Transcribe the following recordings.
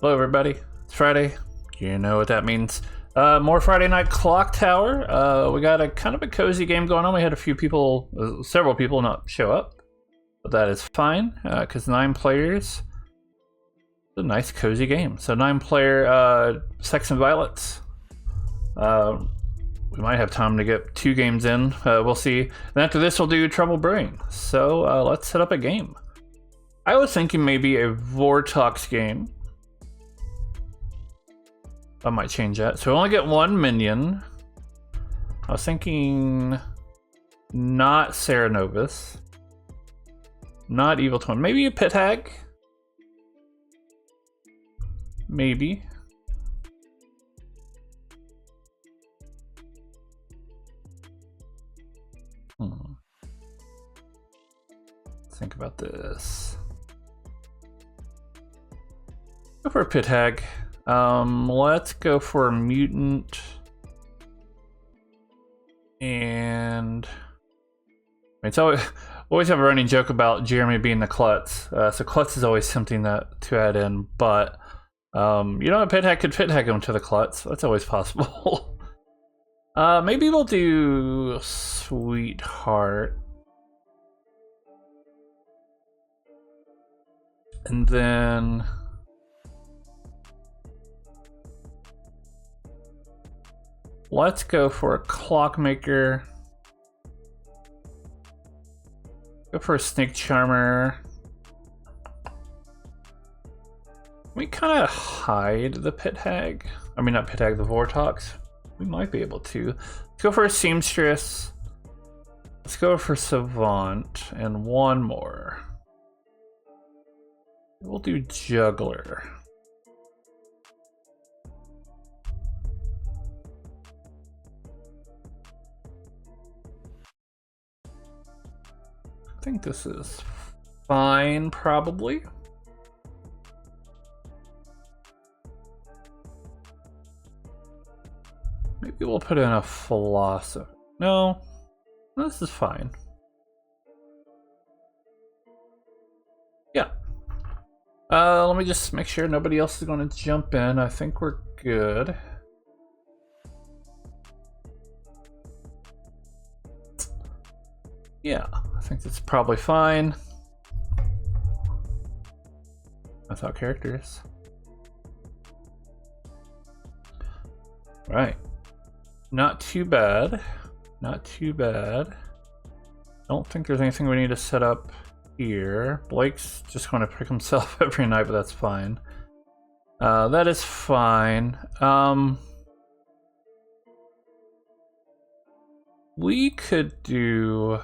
Hello, everybody. It's Friday. You know what that means. More Friday Night Clock Tower. We got a kind of a cozy game going on. We had a few people, several people not show up. But that is fine, because 9 players. It's a nice, cozy game. So 9-player Sex and Violets. We might have time to get 2 games in. We'll see. And after this, we'll do Trouble Brewing. So let's set up a game. I was thinking maybe a Vortox game. I might change that. So we only get 1 minion. I was thinking not Ceranovus. Not Evil Twin. Maybe a Pit Hag. Maybe. Think about this. Go for a Pit Hag. Let's go for a mutant. And it's always have a running joke about Jeremy being the klutz. So klutz is always something to add in, but you know, a Pit Hag could Pit Hag him to the klutz. That's always possible. Maybe we'll do Sweetheart. And then let's go for a Clockmaker. Go for a Snake Charmer. We kind of hide the Pit Hag. I mean, not Pit Hag, the Vortox. We might be able to. Let's go for a Seamstress. Let's go for Savant. And 1 more. We'll do Juggler. I think this is fine, probably. Maybe we'll put in a Philosopher. No, this is fine. Yeah. Let me just make sure nobody else is going to jump in. I think we're good. Yeah, I think that's probably fine. Without characters. Right. Not too bad. Not too bad. I don't think there's anything we need to set up here. Blake's just going to pick himself every night, but that's fine. That is fine. We could do...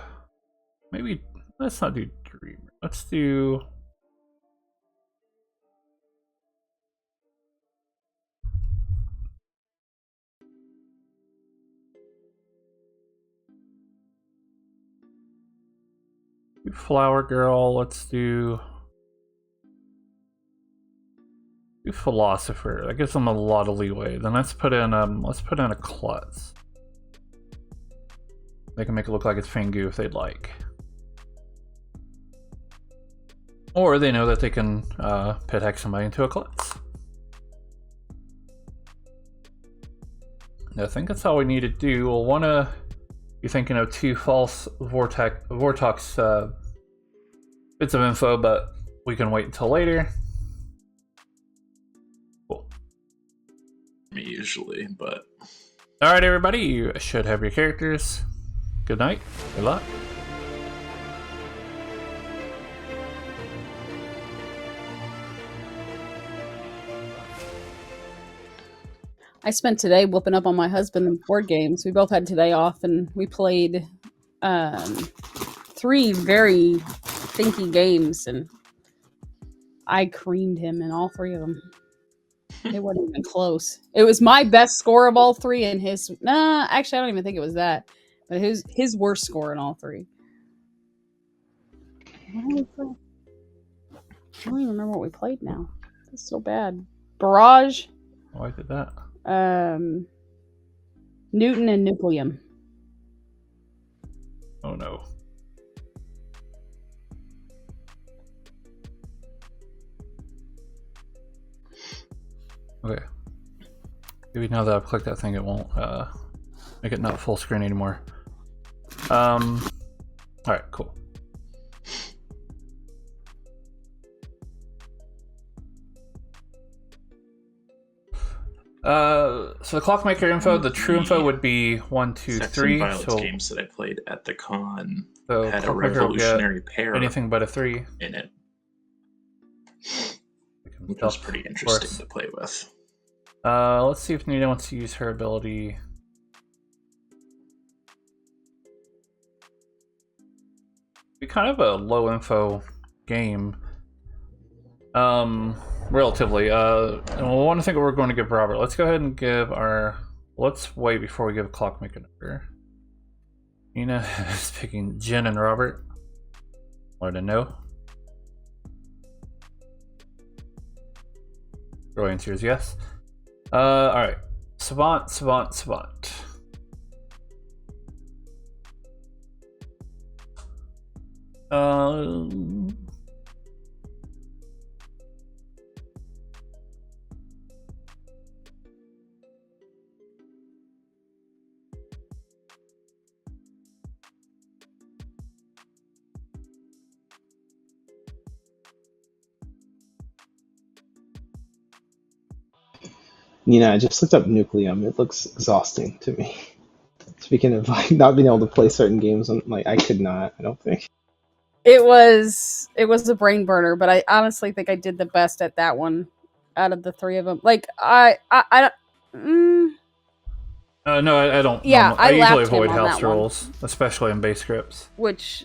Maybe... Let's not do Dreamer. Let's do... Flower Girl. Let's do Philosopher. That gives them a lot of leeway. Then let's put in a Klutz. They can make it look like it's Fangu if they'd like. Or they know that they can Pit Hag somebody into a Klutz. I think that's all we need to do. We'll want to be thinking of 2 false Vortox bits of info, but we can wait until later. Cool. Me usually, but... Alright, everybody, you should have your characters. Good night. Good luck. I spent today whooping up on my husband in board games. We both had today off, and we played 3 very thinky games, and I creamed him in all 3 of them. It wasn't even close. It was my best score of all 3, and his... Nah, actually, I don't even think it was that. But his worst score in all 3. I don't even remember what we played now. It's so bad. Barrage. Oh, I did that. Newton and Nucleum. Oh no. Okay. Maybe now that I've clicked that thing, it won't make it not full screen anymore. Alright, cool. So the clockmaker info, the true info would be 1, 2, Sex 3. and Violence So games that I played at the con So had a clockmaker will get revolutionary pair anything but a 3. in it, We can which tell, was pretty of interesting course. to play with. Let's see if Nina wants to use her ability. Be kind of a low info game. Relatively. And we'll want to think what we're going to give Robert. Let's go ahead and give our. Let's wait before we give clockmaker number. Nina is picking Jen and Robert. Wanted to know. Your answer is yes. Alright. Savant. I just looked up Nucleum. It looks exhausting to me. Speaking of like not being able to play certain games, I could not. I don't think. It was a brain burner, but I honestly think I did the best at that one out of the three of them. Like I no, I don't. Yeah, I usually lapped him avoid on house that one. rules, especially in base scripts. which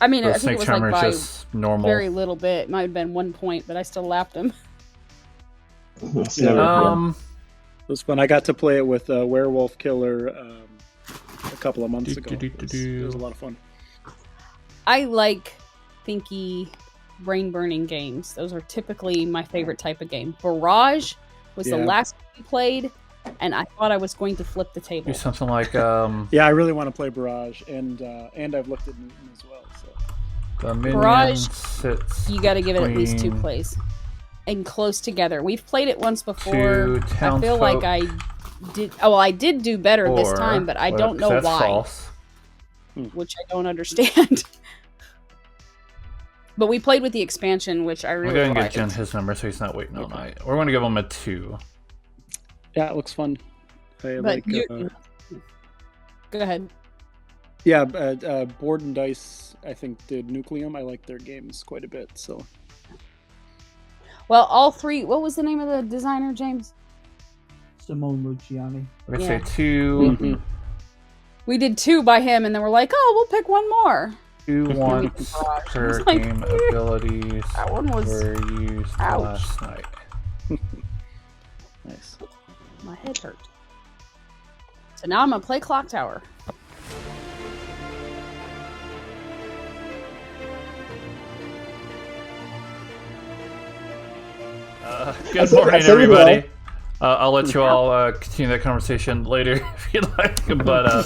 I mean, The I think snake it was charmer like by is just normal. very little bit. It might have been 1 point, but I still lapped him. It's Yeah. never Um, It was fun. I got to play it with Werewolf Killer a couple of months ago. It was a lot of fun. I like thinky, brain burning games. Those are typically my favorite type of game. Barrage was the Yeah. last one we played, and I thought I was going to flip the table. do something like Yeah, I really want to play Barrage, and I've looked at Newton as well. So the minion Barrage, sits. You got to give it at least 2 between plays and close together. We've played it once before. two I feel like townsfolk, I did. Oh, well, I did do better this or- time, but I well, don't know that's why, false. which I don't understand. But we played with the expansion, which I We're really going to give liked. Jen his number so he's not waiting all Okay. night. We're going to give him a 2. yeah, it looks fun. I But like. Go ahead. Yeah, Board and Dice, I think, did Nucleum. I like their games quite a bit. So Well, all three. What was the name of the designer, James? Simone Luciani. We're going to Yeah. say 2. Mhm. We did 2 by him, and then we're like, oh, we'll pick one more. 2 once per was like, game abilities That one was were used ouch. last night. nice. My head hurt. So now I'm gonna play Clock Tower. Good I said morning, it well. everybody. I'll let you all continue that conversation later if you'd like. But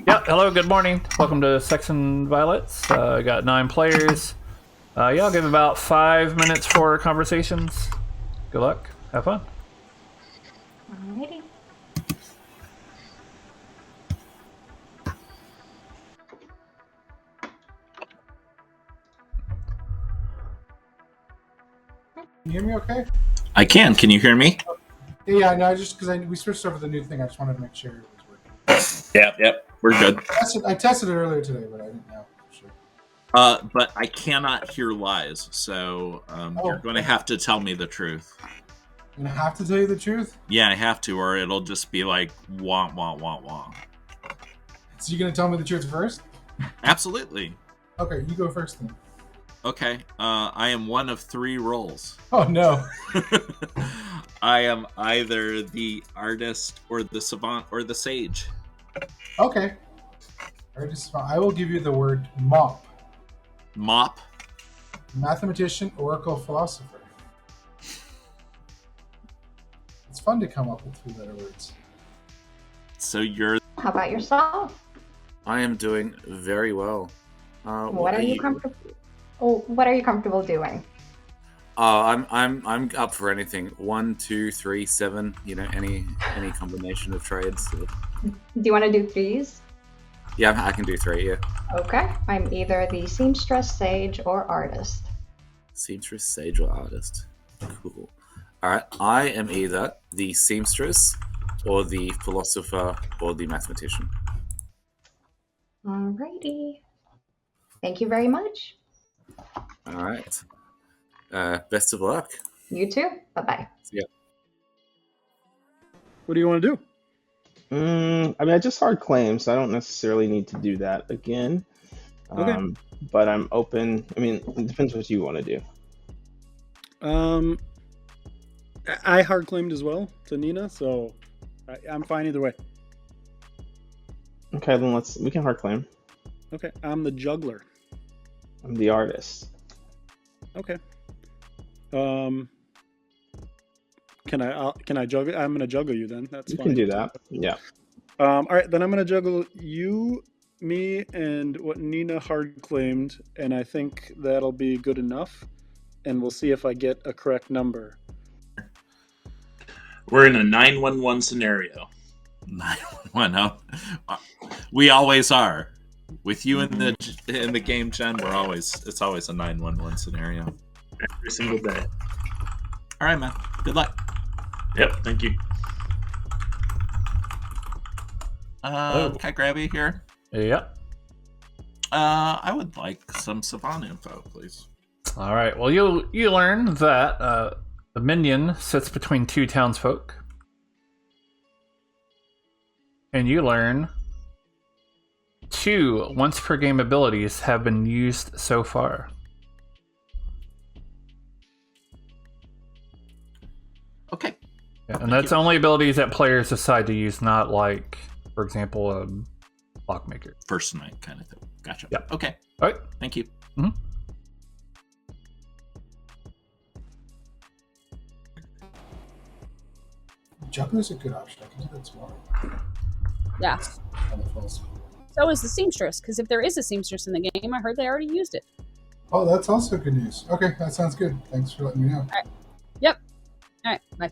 yeah, hello, good morning. Welcome to Sex and Violets. Got 9 players. Yeah, I'll give about 5 minutes for conversations. Good luck. Have fun. Alrighty. Can you hear me okay? I can. Can you hear me? Yeah, no, just because we switched over to the new thing, I just wanted to make sure it was working. Yep. We're good. I tested it earlier today, but I didn't know for sure. But I cannot hear lies, so you're going to have to tell me the truth. I'm gonna have to tell you the truth. Yeah, I have to, or it'll just be like wah wah wah wah. So you're gonna tell me the truth first? Absolutely. Okay, you go first then. Okay. I am one of 3 roles. Oh no. I am either the artist, or the savant, or the sage. Okay. I will give you the word mop. Mop. Mathematician, oracle, philosopher. It's fun to come up with 3-letter words. So you're. How about yourself? I am doing very well. What are you comfortable? Oh, what are you comfortable doing? I'm up for anything. 1, 2, 3, 7. You know, any combination of trades. Do you want to do threes? Yeah, I can do 3. Yeah. Okay. I'm either the seamstress, sage, or artist. Seamstress, sage, or artist. Cool. All right. I am either the seamstress, or the philosopher, or the mathematician. Alrighty. Thank you very much. All right. Best of luck. You too. Bye-bye. Yeah. What do you want to do? I mean, I just hard claimed, so I don't necessarily need to do that again. Okay. But I'm open. I mean, it depends what you want to do. I hard claimed as well to Nina, so I'm fine either way. Okay, then we can hard claim. Okay, I'm the juggler. I'm the artist. Okay. Can I juggle? I'm gonna juggle you then. That's You fine. can do that. Yeah. All right, then I'm gonna juggle you, me, and what Nina hard claimed, and I think that'll be good enough. And we'll see if I get a correct number. We're in a 911 scenario. 911. We always are. With you in the game, Jen, it's always a 911 scenario. Every single day. All right, man. Good luck. Yep, thank you. Oh. Can I grab you here? Yep. I would like some Savant info, please. All right. Well, you learn that the minion sits between 2 townsfolk, and you learn 2 once per game abilities have been used so far. Okay. Yeah, and that's only abilities that players decide to use, not like, for example, a Lockmaker. First night kind of thing. Gotcha. Yeah. Okay. All right. Thank you. Mm-hmm. Juggler's a good option. I can do that tomorrow. Yeah. On the false. So is the seamstress, because if there is a seamstress in the game, I heard they already used it. Oh, that's also good news. Okay, that sounds good. Thanks for letting me know. All right. Yep. All right. Bye.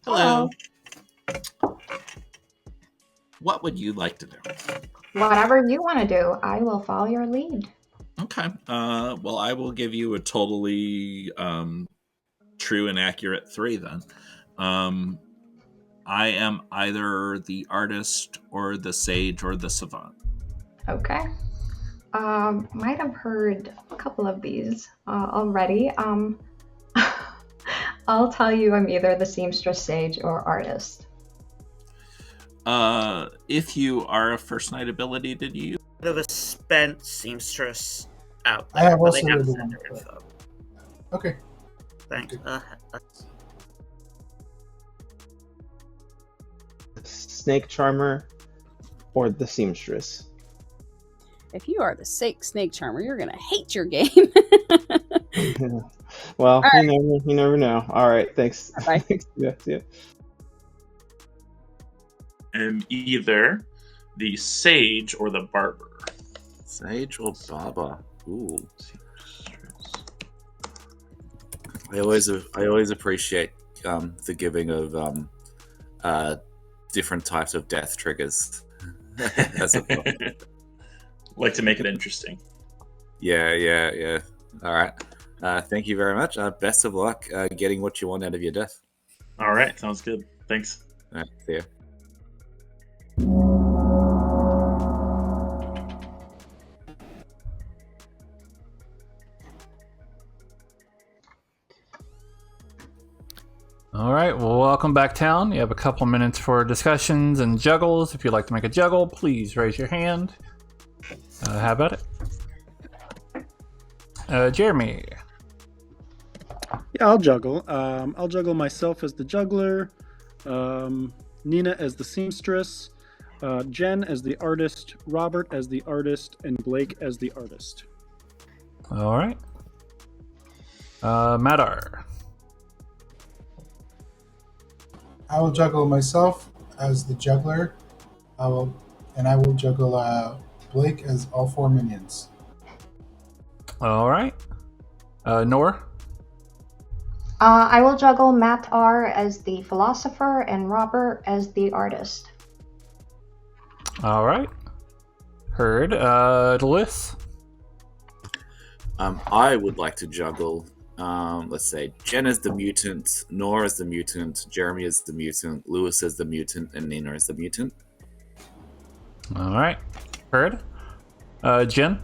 Hello. What would you like to do? Whatever you want to do, I will follow your lead. Okay. Well, I will give you a totally true and accurate 3 then. I am either the artist or the sage or the savant. Okay. Might have heard a couple of these already. I'll tell you I'm either the seamstress, sage, or artist. If you are a first night ability, did you? Of a spent seamstress out I there. have but also they have heard the sent one their before. info. Okay. Thanks. Snake charmer or the seamstress. If you are the snake charmer, you're gonna hate your game. Well, right. you never know. All right, thanks. Bye. Yeah. am either the sage or the barber. Sage or barber? Ooh. I always appreciate the giving of different types of death triggers. That's a Like to make it interesting. Yeah. All right. Thank you very much. Best of luck getting what you want out of your death. All right, sounds good. Thanks. All right, see ya. All right, well, welcome back, town. You have a couple minutes for discussions and juggles. If you'd like to make a juggle, please raise your hand. How about it? Jeremy. Yeah, I'll juggle. I'll juggle myself as the juggler, Nina as the seamstress, Jen as the artist, Robert as the artist, and Blake as the artist. All right. Madar. I will juggle myself as the juggler. I will juggle Blake as all 4 minions. All right. Nor. I will juggle Matt R as the philosopher and Robert as the artist. All right. Heard. Lewis. I would like to juggle, let's say, Jen as the mutant, Nora as the mutant, Jeremy as the mutant, Lewis as the mutant, and Nina as the mutant. All right. Heard. Jen.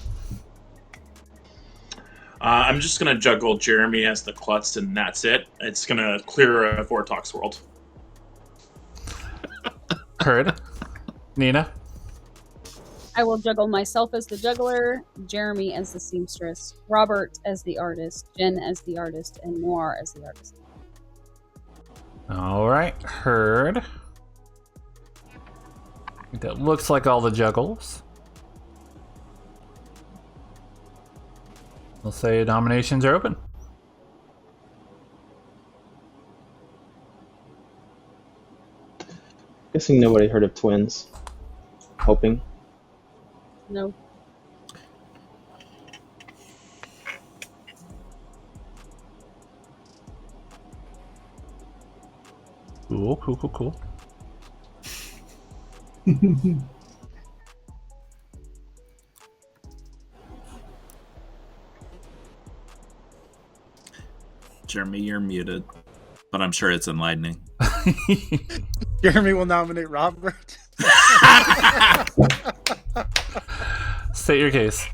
I'm just gonna juggle Jeremy as the klutz, and that's it. It's gonna clear a Vortox world. Heard. Nina. I will juggle myself as the juggler, Jeremy as the seamstress, Robert as the artist, Jen as the artist, and Noir as the artist. All right. Heard. That looks like all the juggles. We'll say nominations are open. Guessing nobody heard of twins. Hoping. No. Cool. Jeremy, you're muted, but I'm sure it's enlightening. Jeremy will nominate Robert. State your case.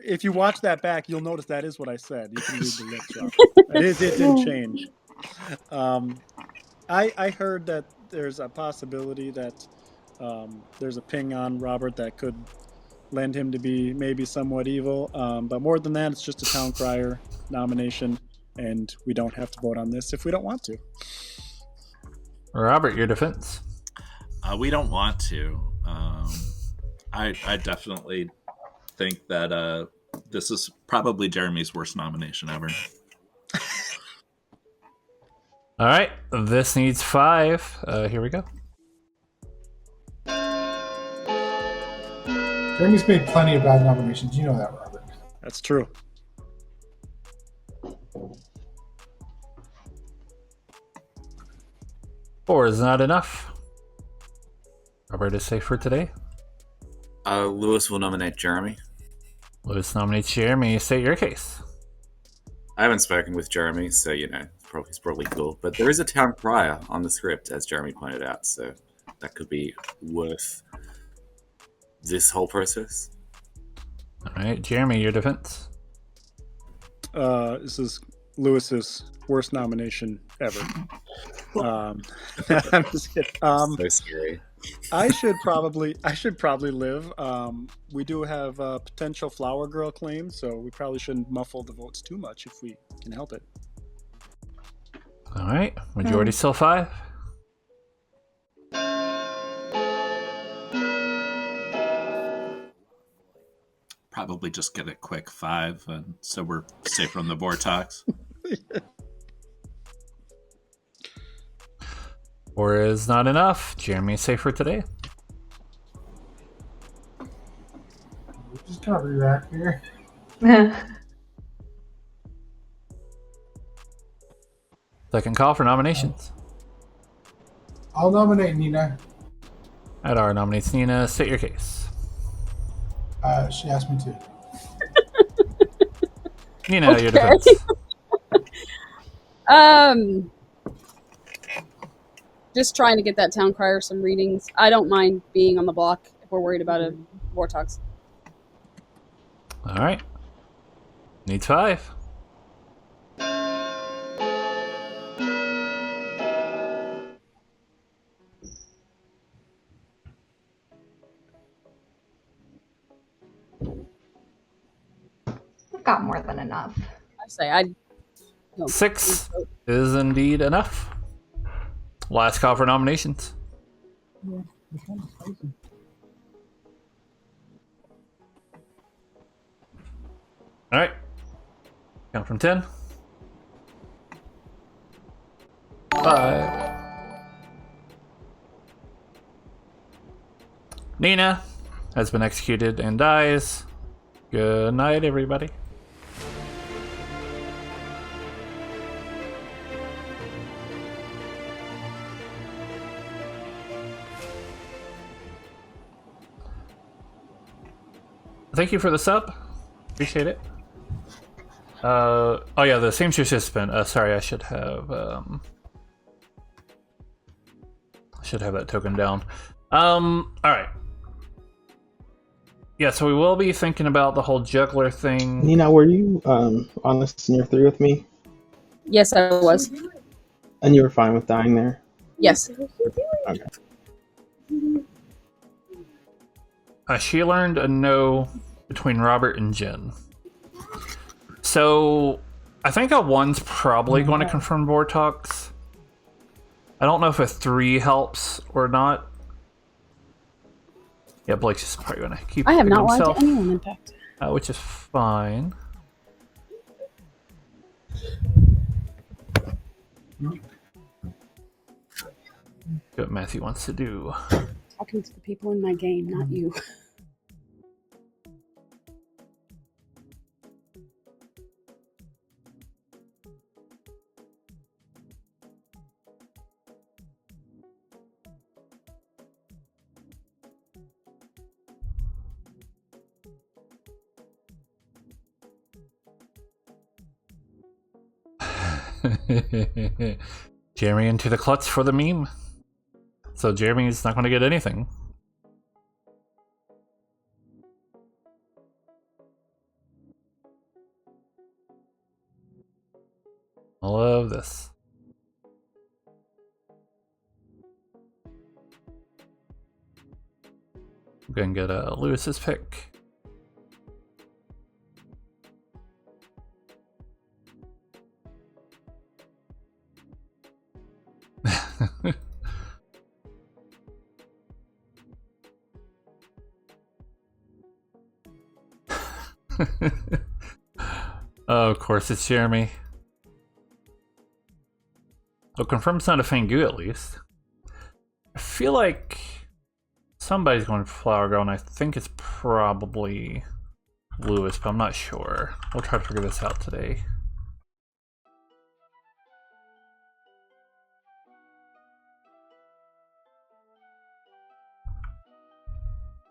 If you watch that back, you'll notice that is what I said. You can read the lips off. It didn't change. I heard that there's a possibility that there's a ping on Robert that could lend him to be maybe somewhat evil. But more than that, it's just a town crier nomination, and we don't have to vote on this if we don't want to. Robert, your defense. We don't want to. I definitely think that this is probably Jeremy's worst nomination ever. All right, this needs 5. Here we go. Jeremy's made plenty of bad nominations. You know that, Robert. That's true. Four is not enough. Robert is safe for today. Lewis will nominate Jeremy. Lewis nominates Jeremy. State your case. I haven't spoken with Jeremy, so he's probably cool. But there is a town crier on the script, as Jeremy pointed out, so that could be worth this whole process. All right, Jeremy, your defense. This is Lewis's worst nomination ever. I'm just kidding. So scary. I should probably live. We do have potential flower girl claims, so we probably shouldn't muffle the votes too much if we can help it. All right, majority still 5. Probably just get a quick 5, and so we're safe from the Vortox. 4 is not enough. Jeremy is safe for today. Just kind of react here. Second call for nominations. I'll nominate Nina. Adar nominates Nina. State your case. She asked me to. Nina, your defense. Just trying to get that town crier some readings. I don't mind being on the block if we're worried about a Vortox. All right. Needs 5. We've got more than enough. I say no. 6 is indeed enough. Last call for nominations. Yeah, it's kind of spicy. All right. Count from 10. 5. Nina. has been executed and dies. Good night, everybody. Thank you for the sub. Appreciate it. Oh yeah, the seamstress has been. Sorry, I should have that token down. All right. Yeah, so we will be thinking about the whole juggler thing. Nina, were you honest in your 3 with me? Yes, I was. And you were fine with dying there? Yes. Okay. She learned a no between Robert and Jen. So I think a 1's probably going to confirm Vortox. I don't know if a 3 helps or not. Yeah, Blake's just probably going to keep. I have not lied himself, to anyone, in fact. which is fine. What Matthew wants to do. Talking to the people in my game, not you. Jeremy into the klutz for the meme. So Jeremy's not going to get anything. I love this. I'm going to get Lewis's pick. Oh, of course, it's Jeremy. Well, confirms not a Fangu at least. I feel like somebody's going for Flower Girl, and I think it's probably Lewis, but I'm not sure. We'll try to figure this out today.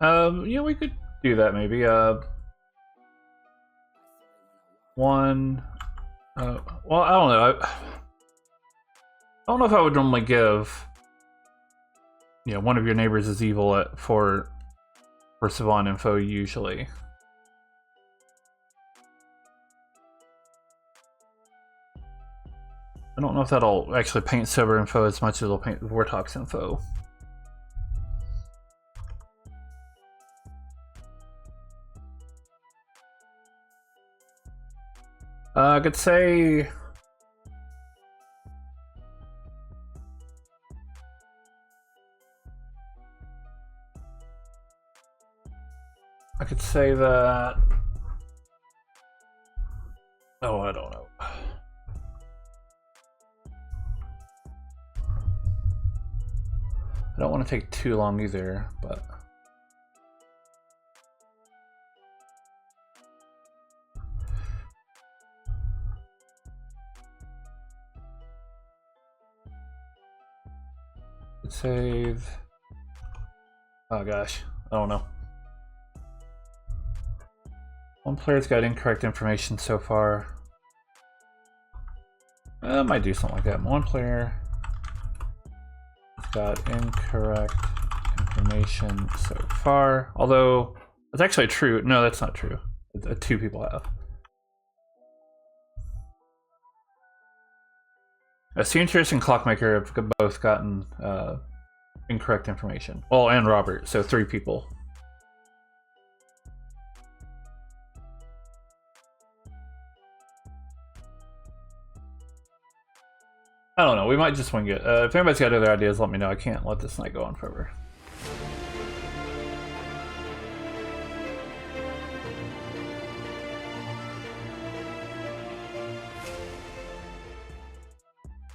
Yeah, we could do that maybe. One. Well, I don't know. I don't know if I would normally give. Yeah, one of your neighbors is evil for Savant info usually. I don't know if that'll actually paint sober info as much as it'll paint Vortox info. I could say that. Oh, I don't know. I don't want to take too long either, but. Save. Oh gosh, I don't know. One player's got incorrect information so far. I might do something like that. One player got incorrect information so far. Although, it's actually true. No, that's not true. 2 people have. A seamstress and clockmaker have both gotten incorrect information. Well, and Robert, so 3 people. I don't know, we might just wing it. If anybody's got other ideas, let me know. I can't let this night go on forever.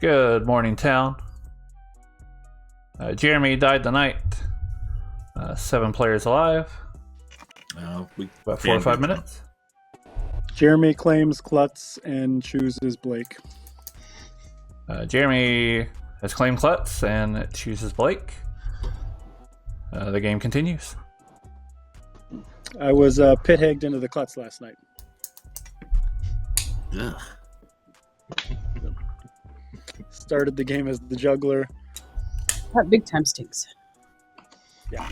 Good morning, town. Jeremy died tonight. 7 players alive. About 4 or 5 minutes. Jeremy claims Klutz and chooses Blake. Jeremy has claimed Klutz and chooses Blake. The game continues. I was pit-hagged into the Klutz last night. Ugh. Started the game as the juggler. That big time stinks. Yeah.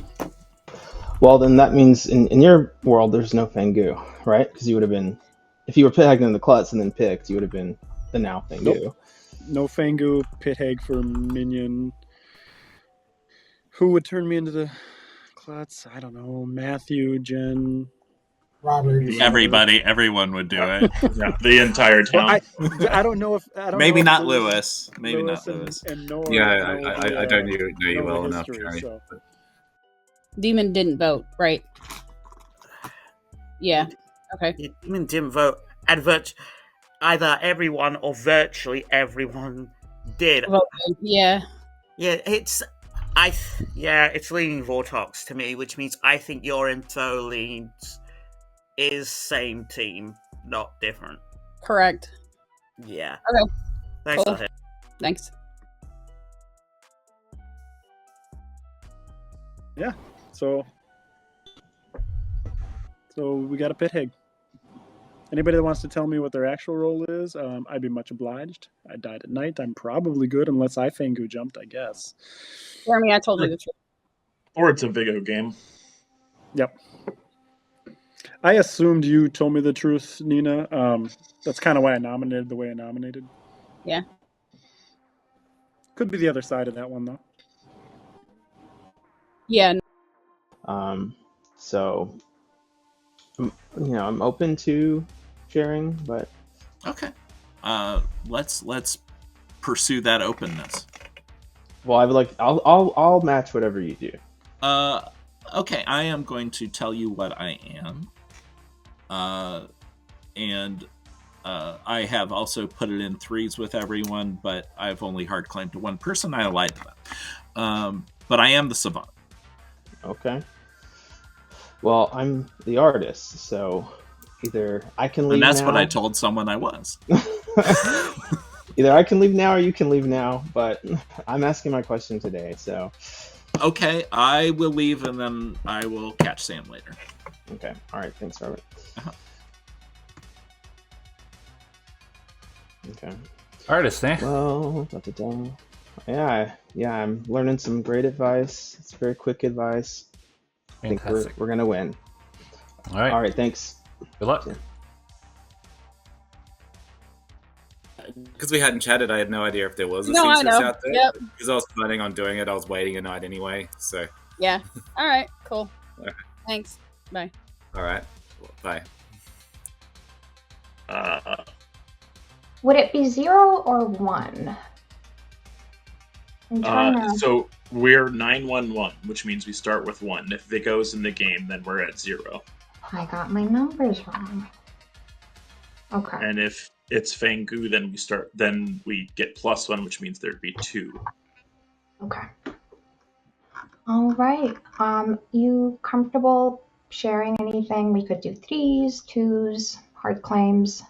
Well, then that means in your world there's no Fangu, right? Because you would have been, if you were pit-hagged in the Klutz and then picked, you would have been the now Fangu. Nope. No Fangu, pit-hag for minion. Who would turn me into the Klutz? I don't know. Matthew, Jen, Robert. Everyone would do it. Yeah, the entire town. Well, I don't know if maybe know if not Lewis. Maybe not Lewis. And Nora I don't know you well enough, history, Jeremy. so. Demon didn't vote, right? Yeah. Okay. Yeah, Demon didn't vote. And either everyone or virtually everyone did. Yeah. Yeah, it's leaning Vortox to me, which means I think your info leads is same team, not different. Correct. Yeah. Okay. Thanks, Cool. Lahir. Thanks. Yeah. So we got a pit hag. Anybody that wants to tell me what their actual role is, I'd be much obliged. I died at night. I'm probably good unless I Fangu jumped, I guess. Jeremy, I told you the truth. Or it's a video game. Yep. I assumed you told me the truth, Nina. That's kind of why I nominated the way I nominated. Yeah. Could be the other side of that one, though. Yeah. So, I'm open to sharing, but okay. Let's pursue that openness. Well, I would like. I'll match whatever you do. Okay. I am going to tell you what I am. And I have also put it in threes with everyone, but I've only hard claimed to one person. I lied to them. But I am the savant. Okay. Well, I'm the artist, so either I can leave and that's now. what I told someone I was. Either I can leave now or you can leave now, but I'm asking my question today, so. Okay, I will leave and then I will catch Sam later. Okay, all right, thanks, Robert. Uh-huh. Okay. Artist, eh? Well, yeah, I'm learning some great advice. It's very quick advice. I think we're gonna win. All right. All right, thanks. Good luck. Because we hadn't chatted, I had no idea if there was a No, I seamstress know. out there. Yep. Because I was planning on doing it, I was waiting a night anyway. So. Yeah. All right. Cool. Okay. Thanks. Bye. All right. Bye. Would it be 0 or 1? I'm trying to... So we're 911, which means we start with 1. If it goes in the game, then we're at 0. I got my numbers wrong. Okay. And if it's Fangu, then we get +1, which means there'd be 2. Okay. All right. You comfortable sharing anything? We could do 3s, 2s, hard claims.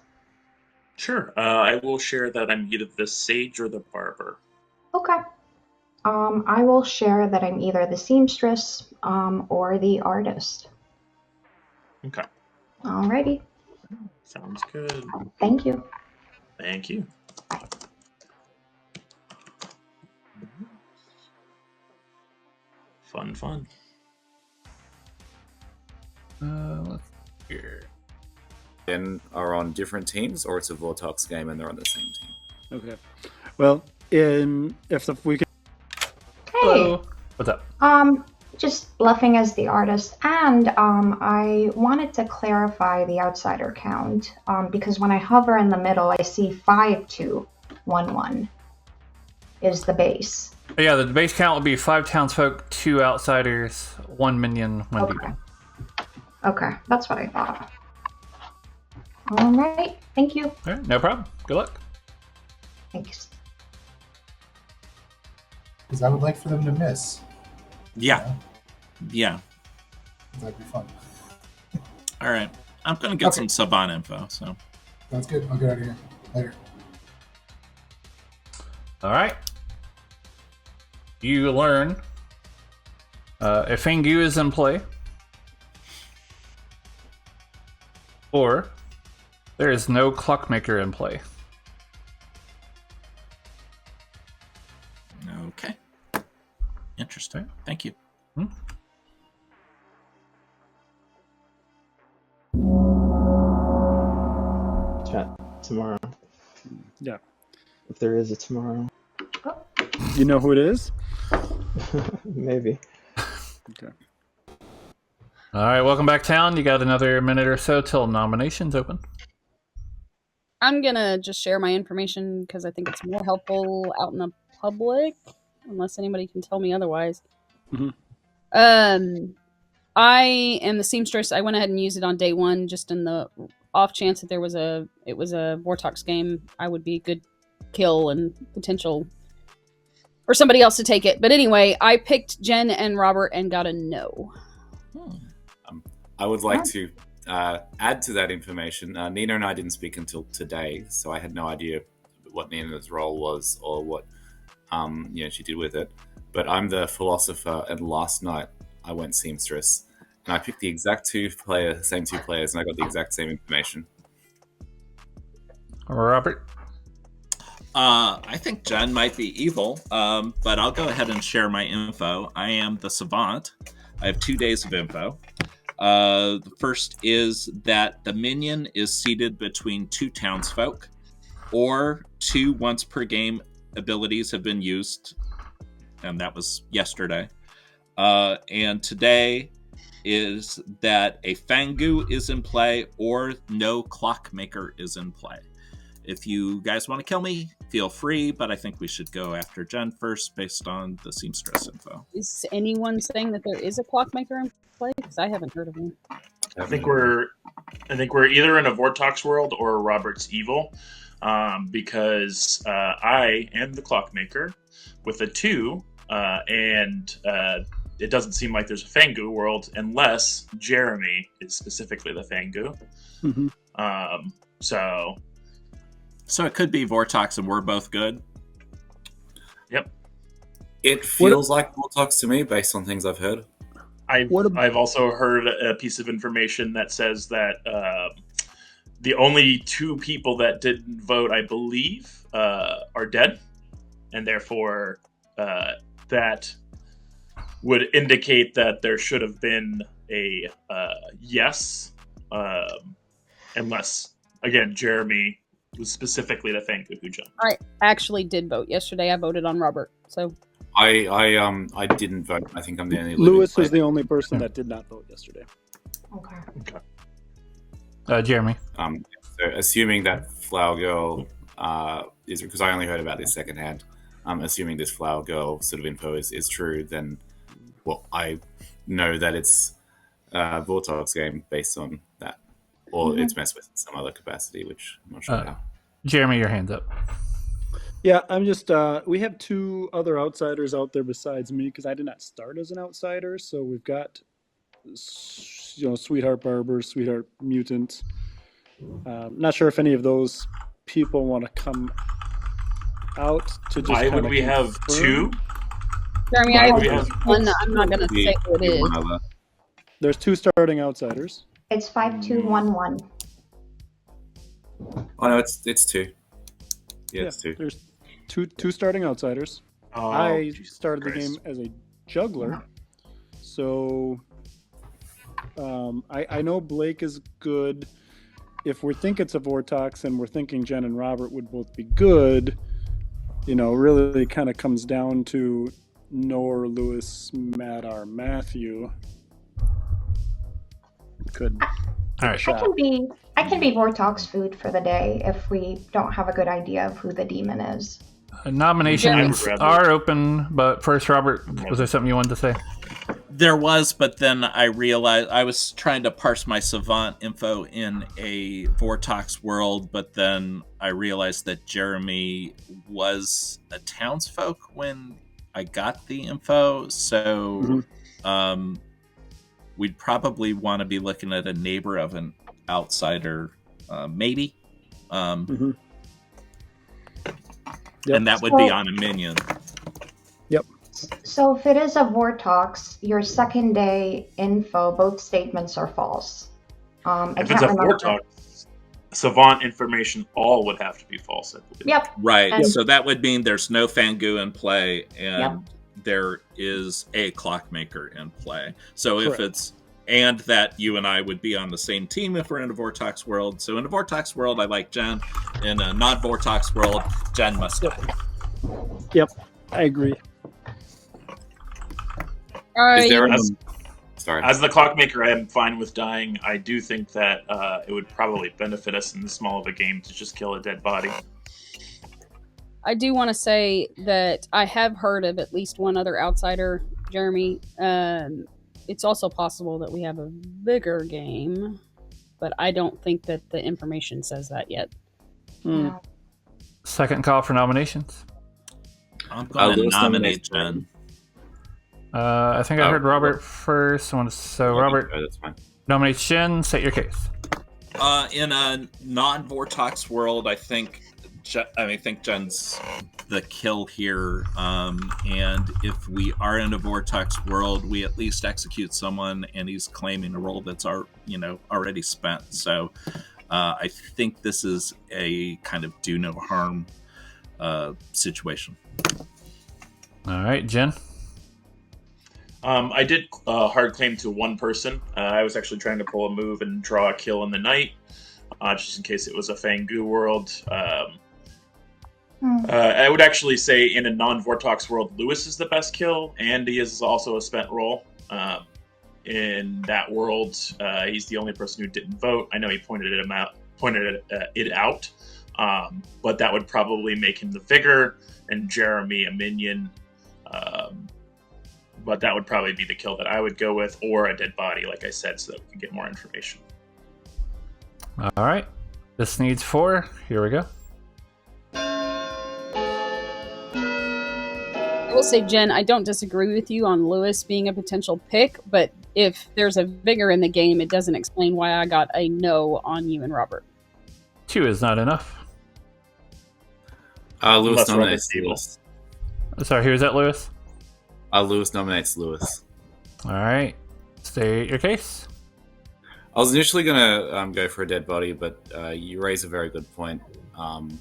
Sure. I will share that I'm either the sage or the barber. Okay. I will share that I'm either the seamstress or the artist. Okay. Alrighty. Sounds good. Thank you. Thank you. Fun. Let's hear. Then are on different teams, or it's a Vortox game and they're on the same team. Okay. Well, if we can. Hey. Hello. What's up? Just bluffing as the artist, and I wanted to clarify the outsider count because when I hover in the middle, I see 5211 is the base. Yeah, the base count will be 5 townsfolk, 2 outsiders, 1 minion, 1 Okay. demon. Okay, that's what I thought. All right, thank you. All right, no problem. Good luck. Thanks. Because I would like for them to miss. Yeah. Yeah. That'd be fun. All right. I'm going to get Okay. some Saban info. So Sounds good. I'll get out of here later. All right. You learn if Fangu is in play, or there is no clockmaker in play. okay. Interesting. Thank you. Chat tomorrow. Yeah. If there is a tomorrow. You know who it is? Maybe. Okay. All right, welcome back, town. You got another minute or so till nominations open. I'm gonna just share my information because I think it's more helpful out in the public, unless anybody can tell me otherwise. Mhm. I am the seamstress. I went ahead and used it on day one, just in the off chance that it was a Vortox game. I would be a good kill and potential for somebody else to take it. But anyway, I picked Jen and Robert and got a no. I would like to add to that information. Nina and I didn't speak until today, so I had no idea what Nina's role was or what she did with it. But I'm the philosopher, and last night I went seamstress, and I picked the exact same two players, and I got the exact same information. Robert? I think Jen might be evil, but I'll go ahead and share my info. I am the savant. I have 2 days of info. The first is that the minion is seated between two townsfolk, or 2 once per game abilities have been used, and that was yesterday. And today is that a Fangu is in play, or no clockmaker is in play. If you guys want to kill me, feel free, but I think we should go after Jen first based on the seamstress info. Is anyone saying that there is a clockmaker in play? Because I haven't heard of one. I think we're either in a Vortox world or Robert's evil, because I am the clockmaker with a 2, and it doesn't seem like there's a Fangu world unless Jeremy is specifically the Fangu. Mm-hmm. So it could be Vortox and we're both good. Yep. It feels like Vortox to me based on things I've heard. I've also heard a piece of information that says that the only 2 people that didn't vote, I believe, are dead, and therefore that would indicate that there should have been a yes, unless again Jeremy was specifically the Fangu who jumped. I actually did vote yesterday. I voted on Robert. So I didn't vote. I think I'm the only. Lewis was the only person that did not vote yesterday. Okay. Jeremy. So assuming that Flower Girl is, because I only heard about this secondhand. Assuming this Flower Girl sort of info is true, then I know that it's a Vortox game based on that, or it's messed with in some other capacity, which I'm not sure how. Jeremy, your hand's up. Yeah, I'm just. We have 2 other outsiders out there besides me because I did not start as an outsider. So we've got, Sweetheart Barber, Sweetheart Mutant. Not sure if any of those people want to come out to just. Why would we have 2? Jeremy, I have one. I'm not going to say who it is. There's 2 starting outsiders. It's 5211. Oh no, it's 2. Yeah, it's 2. There's two starting outsiders. Oh, I Jesus started Christ. the game as a juggler, so I know Blake is good. If we think it's a Vortox and we're thinking Jen and Robert would both be good, really kind of comes down to Nor, Lewis, Madar, Matthew. Could. All right. I can be Vortox food for the day if we don't have a good idea of who the demon is. Nominations are open, but first, Robert, was there something you wanted to say? There was, but then I realized I was trying to parse my savant info in a Vortox world, but then I realized that Jeremy was a townsfolk when I got the info, so we'd probably want to be looking at a neighbor of an outsider, maybe. Yep. And that would be on a minion. Yep. So if it is a Vortox, your second day info, both statements are false. If it's a Vortox, Savant information all would have to be false, I believe. Yep. Right. And- So that would mean there's no Fangu in play, and Yep. there is a Clockmaker in play. So if Correct. it's and that you and I would be on the same team if we're in a Vortox world. So in a Vortox world, I like Jen. In a non-Vortox world, Jen must die. Yep, I agree. Is there As, sorry. as the Clockmaker, I am fine with dying. I do think that it would probably benefit us in this small of a game to just kill a dead body. I do want to say that I have heard of at least one other outsider, Jeremy. It's also possible that we have a bigger game, but I don't think that the information says that yet. Yeah. Second call for nominations. I'm going to Lewis nominate nominates Jen. I think I heard Robert first. So Robert Oh, that's fine. nominates Jen. State your case. In a non-Vortox world, I think Jen's the kill here. And if we are in a Vortox world, we at least execute someone, and he's claiming a role that's already spent. So I think this is a kind of do no harm situation. All right, Jen. I did hard claim to one person. I was actually trying to pull a move and draw a kill in the night, just in case it was a Fangu world. I would actually say in a non-Vortox world, Lewis is the best kill, and he is also a spent role. In that world, he's the only person who didn't vote. I know he pointed it out, but that would probably make him the Vigor and Jeremy a minion. But that would probably be the kill that I would go with, or a dead body, like I said, so that we can get more information. All right. This needs 4. Here we go. I will say, Jen, I don't disagree with you on Lewis being a potential pick, but if there's a vigor in the game, it doesn't explain why I got a no on you and Robert. 2 is not enough. Lewis Unless nominates Robert's evil. Lewis. Sorry, who's that, Lewis? Lewis nominates Lewis. All right. State your case. I was initially going to go for a dead body, but you raise a very good point. I'm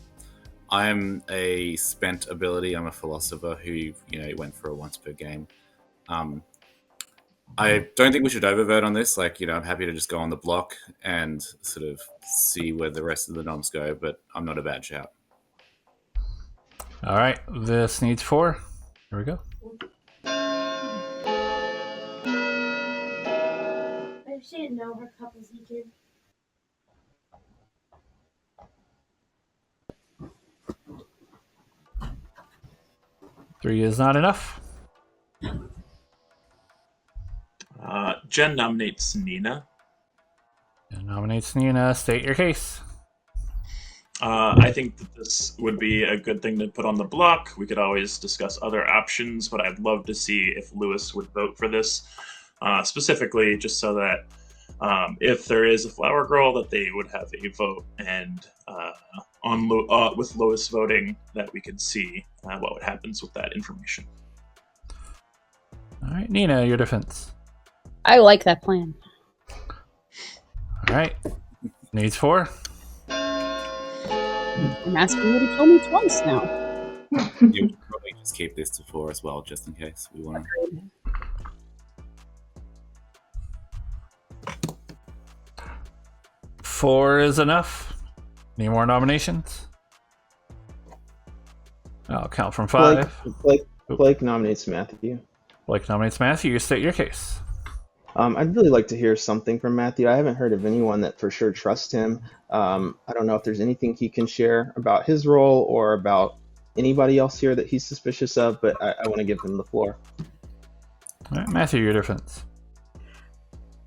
a spent ability. I'm a philosopher who went for a once per game. I don't think we should overvote on this. I'm happy to just go on the block and sort of see where the rest of the noms go, but I'm not a bad shout. All right. This needs 4. Here we go. She didn't know her couples he did. Three is not enough. Jen nominates Nina. And nominates Nina. State your case. I think that this would be a good thing to put on the block. We could always discuss other options, but I'd love to see if Lewis would vote for this. Specifically, just so that if there is a flower girl, that they would have a vote, and with Lewis voting, that we could see what happens with that information. All right, Nina, your defense. I like that plan. All right. Needs 4. I'm asking you to kill me twice now. You would probably just keep this to 4 as well, just in case we want to. 4 is enough. Any more nominations? I'll count from 5. Blake nominates Matthew. Blake nominates Matthew. You state your case. I'd really like to hear something from Matthew. I haven't heard of anyone that for sure trusts him. I don't know if there's anything he can share about his role or about anybody else here that he's suspicious of, but I want to give him the floor. All right, Matthew, your defense.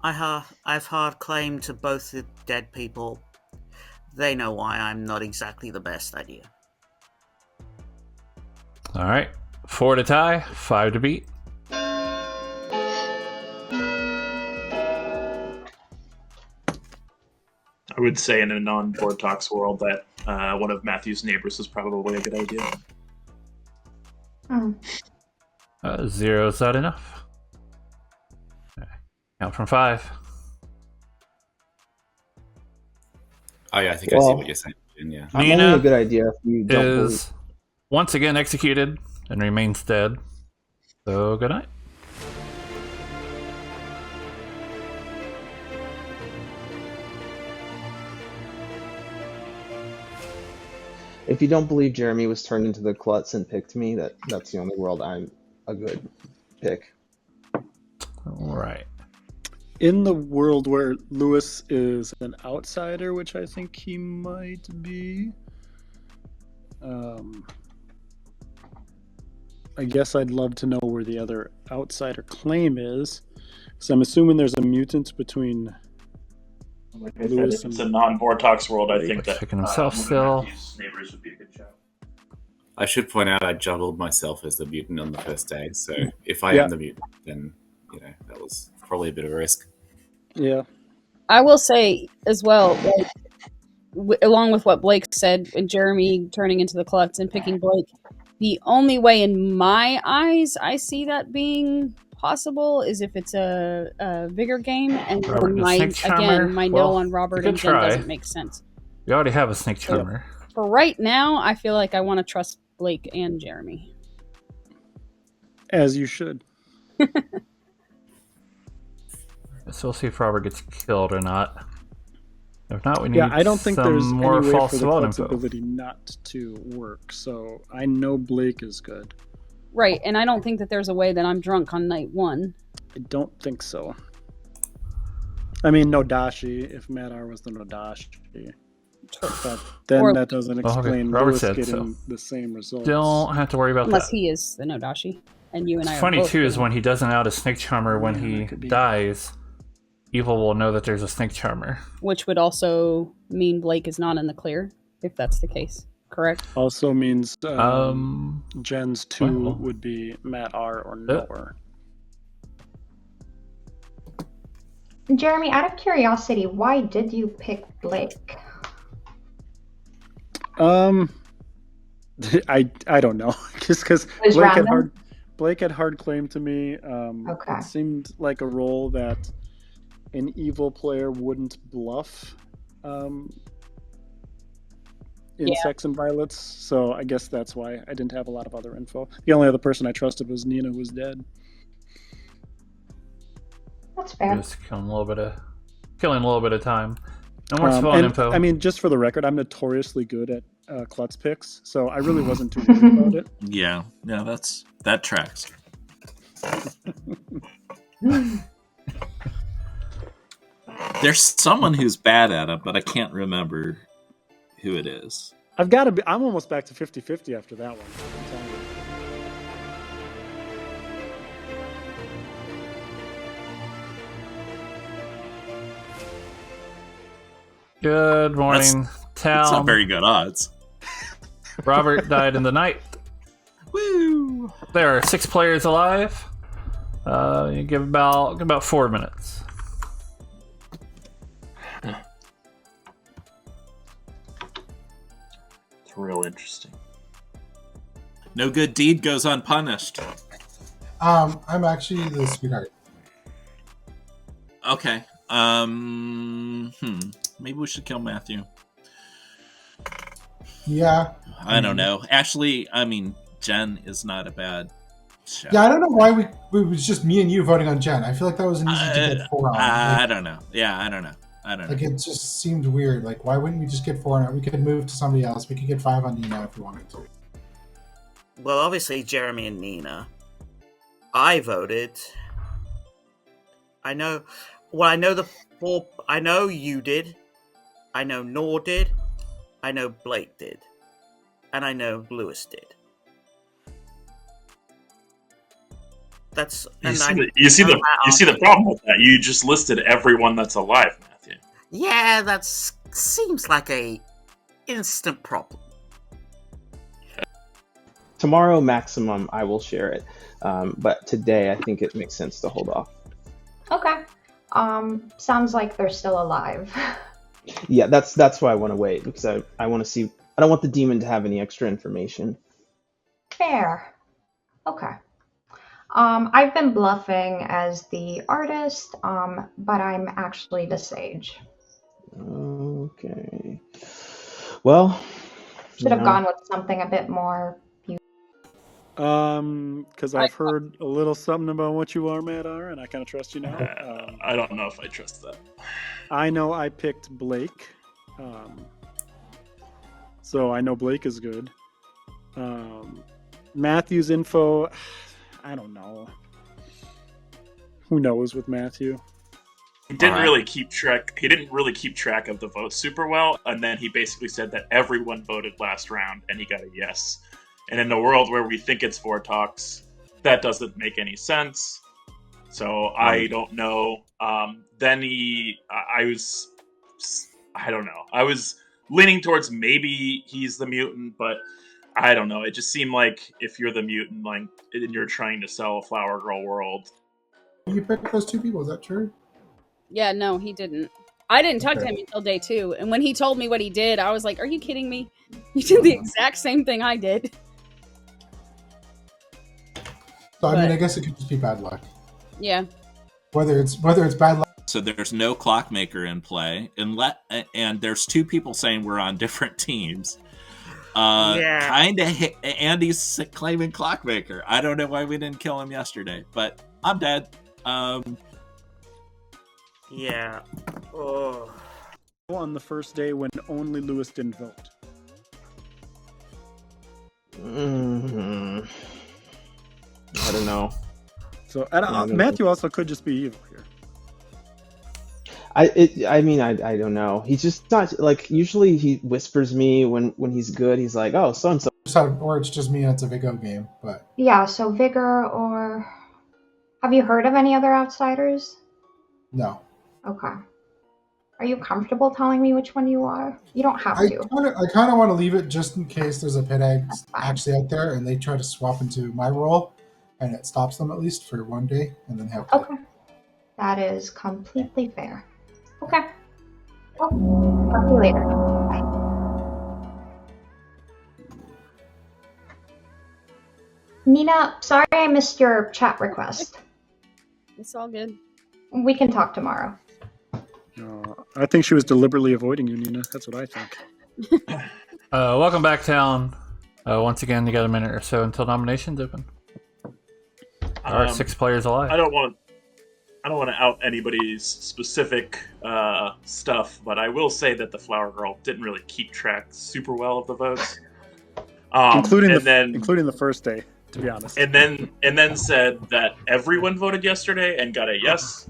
I've hard claim to both the dead people. They know why I'm not exactly the best idea. All right. 4 to tie, 5 to beat. I would say in a non-Vortox world that one of Matthew's neighbors is probably a good idea. Hmm. 0, is that enough? Okay. Count from 5. Oh yeah, I think I see what you're saying. Yeah. Only Nina a good idea if you don't believe. is once again executed and remains dead. So good night. If you don't believe Jeremy was turned into the klutz and picked me, that's the only world I'm a good pick. All right. In the world where Lewis is an outsider, which I think he might be, I guess I'd love to know where the other outsider claim is. So I'm assuming there's a mutant between Like I said, Lewis if it's and a non-Vortox world, I think that Picking himself one of still. Matthew's neighbors would be a good shout. I should point out I juggled myself as the mutant on the first day, so if I Yeah. am the mutant, then that was probably a bit of a risk. yeah. I will say as well, like, along with what Blake said, and Jeremy turning into the klutz and picking Blake, the only way in my eyes I see that being possible is if it's a vigor game, and Robert, then the my snake charmer? again my Well, no on Robert you and could Jen try. doesn't make sense. We already have a snake charmer. For right now, I feel like I want to trust Blake and Jeremy. As you should. So we'll see if Robert gets killed or not. If not, we need Yeah, I don't think some there's more any way false for the SWOT klutz info. ability not to work. So I know Blake is good. Right, and I don't think that there's a way that I'm drunk on night 1. I don't think so. I mean, Nodashi, if Madar was the Nodashi. But then Or- that doesn't Oh, okay. explain Robert Lewis said getting so. the same results. Don't have to worry about Unless that. he is the Nodashi, and you and I It's are funny both too is good. when he doesn't out a snake charmer when Yeah, he that could be. dies, Evil will know that there's a snake charmer. Which would also mean Blake is not in the clear, if that's the case. Correct? Also means Um, Gen's 2 well. would be Matt R or Yeah. Nor. Jeremy, out of curiosity, why did you pick Blake? I don't know, just because It was random? Blake had hard claim to me. Okay. It seemed like a role that an evil player wouldn't bluff in Yeah. Sex and Violets, so I guess that's why I didn't have a lot of other info. The only other person I trusted was Nina, who was dead. That's fair. just killing a little bit of time. No more SWOT And, info. I mean, just for the record, I'm notoriously good at klutz picks, so I really wasn't too worried about it. Yeah, that tracks. There's someone who's bad at it, but I can't remember who it is. I'm almost back to 50-50 after that one. I'm telling you. Good morning, It's not town. very good odds. Robert died in the night. Woo! There are 6 players alive. You give about 4 minutes. It's real interesting. No good deed goes unpunished. I'm actually the sweetheart. Okay. Maybe we should kill Matthew. Yeah. I don't know. Actually, I mean, Jen is not a bad shot. Yeah, I don't know why it was just me and you voting on Jen. I feel like that was an easy to get 4 on. I Like, don't know. Yeah, I don't know. like it just seemed weird. Like, why wouldn't we just get 4 on it? We could move to somebody else. We could get 5 on Nina if we wanted to. Well, obviously, Jeremy and Nina. I voted. I know. Well, I know the 4. I know you did. I know Nor did. I know Blake did. And I know Lewis did. That's. You and see, I- you see the and I- you see the problem with that. You just listed everyone that's alive, Matthew. Yeah, that seems like a instant problem. Tomorrow maximum, I will share it. But today, I think it makes sense to hold off. Okay. Sounds like they're still alive. Yeah, that's why I want to wait, because I want to see. I don't want the demon to have any extra information. Fair. Okay. I've been bluffing as the artist, but I'm actually the sage. Okay. Well, Should have gone with something a bit more. Because I've heard a little something about what you are, Madar, and I kind of trust you now. I don't know if I trust that. I know I picked Blake, so I know Blake is good. Matthew's info, I don't know. Who knows with Matthew? He didn't really keep track. He didn't really keep track of the votes super well, and then he basically said that everyone voted last round, and he got a yes. And in the world where we think it's Vortox, that doesn't make any sense. So I don't know. I don't know. I was leaning towards maybe he's the mutant, but I don't know. It just seemed like if you're the mutant, like, and you're trying to sell a Flower Girl world. You picked those two people, is that true? Yeah, no, he didn't. I didn't talk to him until day 2, and when he told me what he did, I was like, "Are you kidding me? You did the exact same thing I did." So I mean, I guess it could just be bad luck. Yeah. Whether it's bad luck. So there's no clockmaker in play, and there's 2 people saying we're on different teams. Kind of. Andy's claiming clockmaker. I don't know why we didn't kill him yesterday, but I'm dead. Yeah. Oh. On the first day when only Lewis didn't vote. I don't know. So Matthew also could just be evil here. I mean, I don't know. He's just not like, usually he whispers me when he's good. He's like, oh, so and so. Or it's just me and it's a Vigo game, but Yeah, so Vigor or... Have you heard of any other outsiders? no. Okay. Are you comfortable telling me which one you are? You don't have I to. kind of want to leave it just in case there's a pit egg actually out there and they try to swap into my role, and it stops them at least for one day, and then have. Okay. That is completely fair. Okay. Well, talk to you later. Bye. Nina, sorry I missed your chat request. It's all good. We can talk tomorrow. I think she was deliberately avoiding you, Nina. That's what I think. Welcome back, Talon. Once again, you got a minute or so until nominations open. There are 6 players alive. I don't want to out anybody's specific stuff, but I will say that the Flower Girl didn't really keep track super well of the votes, including the first day, to be honest. And then said that everyone voted yesterday and got a yes.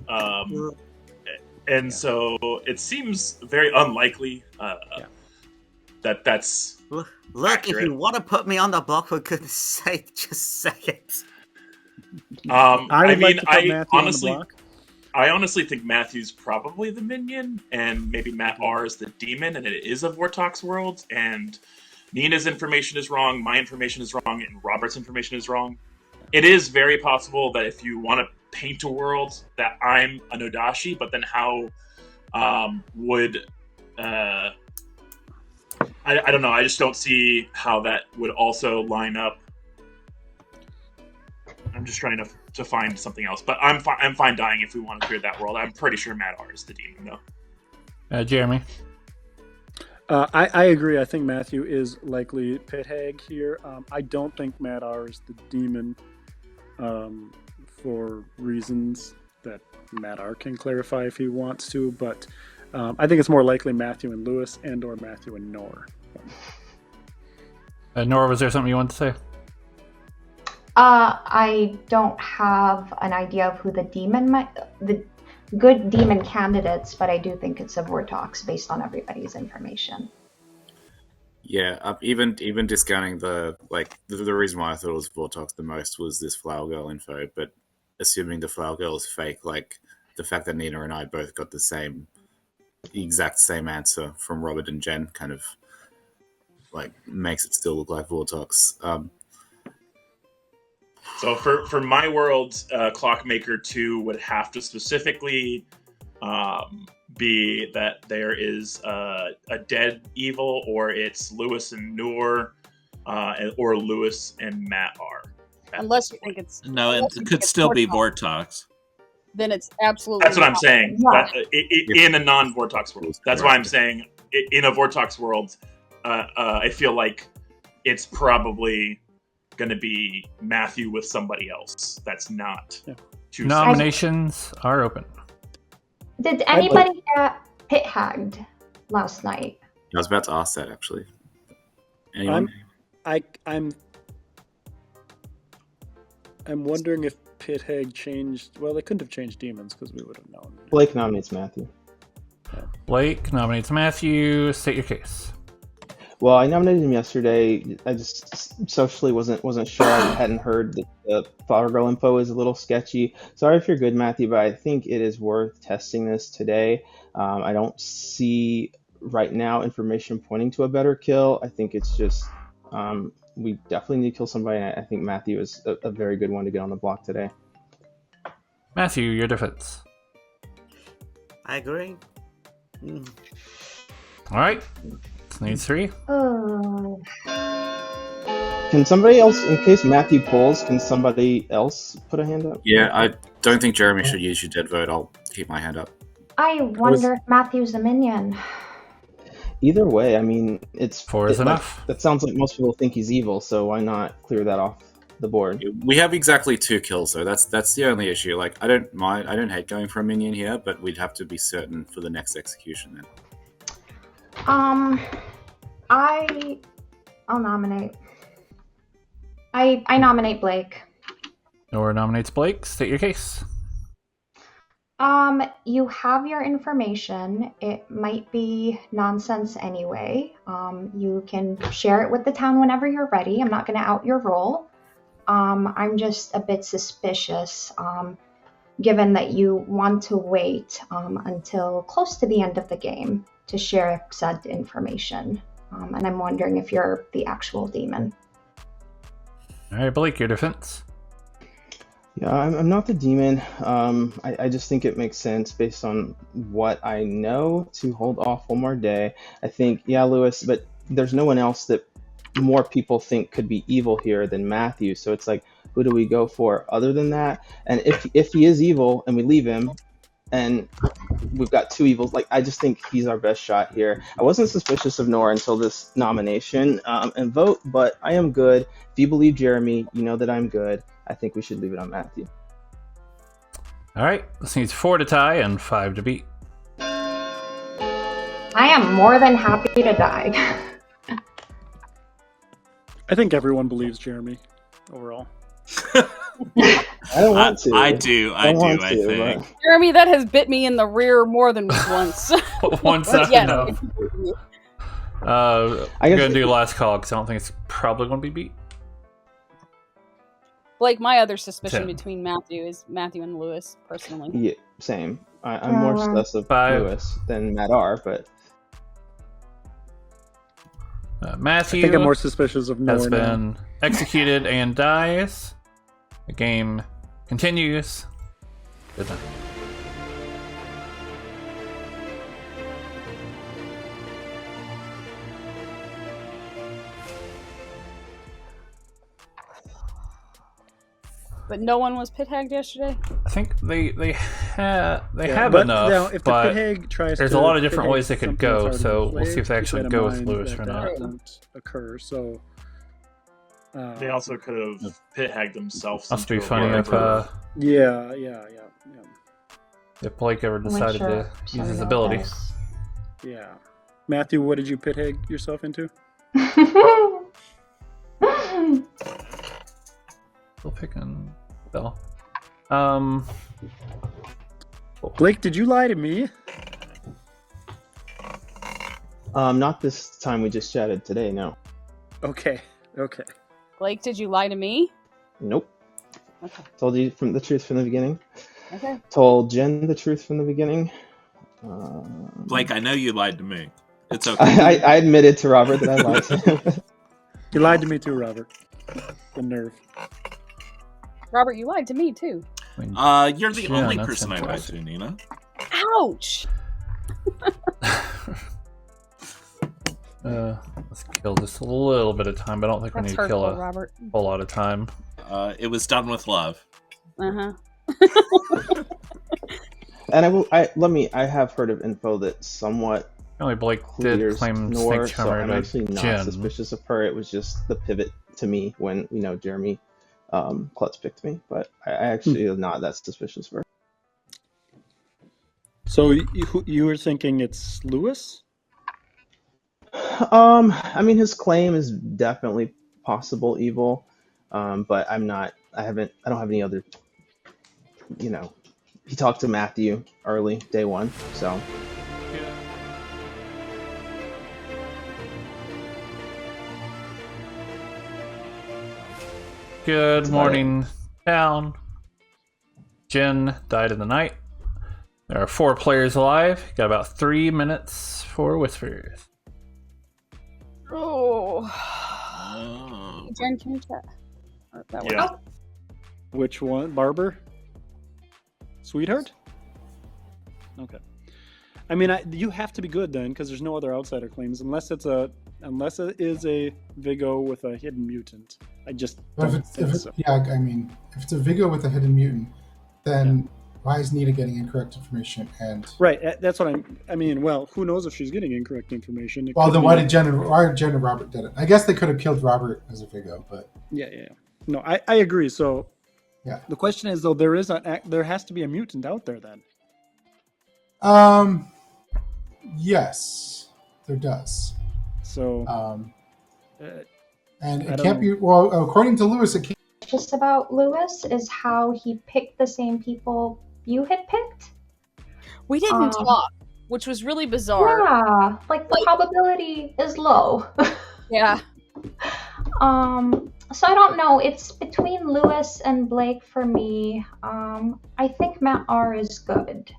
So it seems very unlikely that that's Look, accurate. if you want to put me on the block, for goodness sake, just say it. I honestly think Matthew's probably the minion, and maybe Matt R is the demon, and it is a Vortox world, and Nina's information is wrong, my information is wrong, and Robert's information is wrong. It is very possible that if you want to paint a world that I'm a Nodashi, but then how would I don't know. I just don't see how that would also line up. I'm just trying to find something else, but I'm fine dying if we want to clear that world. I'm pretty sure Matt R is the demon, though. Jeremy. I agree. I think Matthew is likely pit hag here. I don't think Matt R is the demon, for reasons that Matt R can clarify if he wants to. But I think it's more likely Matthew and Lewis, and/or Matthew and Nor. Nora, was there something you wanted to say? I don't have an idea of who the good demon candidates, but I do think it's a Vortox based on everybody's information. Yeah, even discounting the reason why I thought it was Vortox the most was this Flower Girl info, but assuming the Flower Girl is fake, like the fact that Nina and I both got the exact same answer from Robert and Jen kind of like makes it still look like Vortox. So for my world, Clockmaker 2 would have to specifically be that there is a dead evil, or it's Lewis and Noor, or Lewis and Matt are. Unless you think it's No, unless it you could think it's still be Vortox, Vortox. then it's absolutely. That's what I'm not. saying. Yeah. That, in a non-Vortox world. That's why I'm saying in a Vortox world, I feel like it's probably going to be Matthew with somebody else. That's not. Too Nominations are open. Did anybody get pit hagged last night? I was about to ask that actually. Anyone? I'm wondering if Pit Hag changed. Well, they couldn't have changed demons because we would have known. Blake nominates Matthew. Blake nominates Matthew. State your case. Well, I nominated him yesterday. I just socially wasn't sure. I hadn't heard that the Fargo info is a little sketchy. Sorry if you're good, Matthew, but I think it is worth testing this today. I don't see right now information pointing to a better kill. I think it's just we definitely need to kill somebody. And I think Matthew is a very good one to get on the block today. Matthew, your defense. I agree. All right. Needs 3. Oh. Can somebody else, in case Matthew pulls, can somebody else put a hand up? Yeah, I don't think Jeremy should use your dead vote. I'll keep my hand up. I wonder if Matthew's a minion. Either way, I mean, it's 4 is enough. That sounds like most people think he's evil, so why not clear that off the board? We have exactly 2 kills, though. That's the only issue. Like, I don't hate going for a minion here, but we'd have to be certain for the next execution then. I'll nominate. I nominate Blake. Nora nominates Blake. State your case. You have your information. It might be nonsense anyway. You can share it with the town whenever you're ready. I'm not going to out your role. I'm just a bit suspicious, given that you want to wait until close to the end of the game to share said information. And I'm wondering if you're the actual demon. All right, Blake, your defense. Yeah, I'm not the demon. I just think it makes sense based on what I know to hold off one more day. I think, yeah, Lewis, but there's no one else that more people think could be evil here than Matthew. So it's like, who do we go for other than that? And if he is evil and we leave him, and we've got 2 evils, like I just think he's our best shot here. I wasn't suspicious of Nora until this nomination and vote, but I am good. If you believe Jeremy, you know that I'm good. I think we should leave it on Matthew. All right, this needs 4 to tie and 5 to beat. I am more than happy to die. I think everyone believes Jeremy overall. I don't want to. I do. I think. Jeremy, that has bit me in the rear more than once. Once But that's yes, enough. I'm going to do last call because I don't think it's probably going to be beat. Blake, my other suspicion 10. between Matthew is Matthew and Lewis, personally. Yeah, same. I'm more sus of 5. Lewis than Matt R, but Matthew I think I'm more suspicious of Nora has now. been executed and dies. The game continues. Good night. But no one was pit hagged yesterday? I think they have but enough, now, if the but pit hag tries there's to a lot of pit different hag ways they could something go, that's so already we'll see if they played, actually keep go in with mind Lewis that or that not. won't occur. So They also could have pit hagged themselves. Must be into a funny if wherever. yeah. if Blake ever decided to use his ability. Yeah. Matthew, what did you pit hag yourself into? Still picking Bell. Blake, did you lie to me? not this time we just chatted today, no. Okay. Blake, did you lie to me? Nope. Okay. Told you the truth from the beginning. Okay. Told Jen the truth from the beginning. Blake, I know you lied to me. It's okay. I admitted to Robert that I lied to him. You lied to me too, Robert. The nerve. Robert, you lied to me too. You're the Yeah, only that's person I lied interesting. to, Nina. Ouch! Let's kill just a little bit of time, but I don't think we That's need to kill hurtful, a Robert. whole lot of time. It was done with love. Uh-huh. And I have heard of info that somewhat Only Blake did clears claim Nor, Snake so Charmer I'm to actually not Jen. suspicious of her. It was just the pivot to me when Jeremy Klutz picked me, but I actually am not that suspicious of her. So you were thinking it's Lewis? I mean, his claim is definitely possible evil, but I'm not. I don't have any other. He talked to Matthew early, day one, so. Good morning, town. Jen died in the night. There are 4 players alive. Got about 3 minutes for whispers. Oh. Jen, can you chat? That one. Yeah. Which one? Barber? Sweetheart? Okay. I mean, you have to be good then, because there's no other outsider claims, unless it is a Vigo with a hidden mutant. I just don't think so. Yeah, I mean, if it's a Vigo with a hidden mutant, then why is Nina getting incorrect information? And right, that's what I mean. Well, who knows if she's getting incorrect information? Well, then why did Jen and Robert did it? I guess they could have killed Robert as a Vigo, but Yeah. No, I agree. So, yeah. The question is though, there has to be a mutant out there then. Yes, there does. So, and it can't be. Well, according to Lewis, it can't. Just about Lewis is how he picked the same people you had picked. We didn't talk, which was really bizarre. Yeah, like the probability is low. Yeah. So I don't know. It's between Lewis and Blake for me. I think Matt R is good.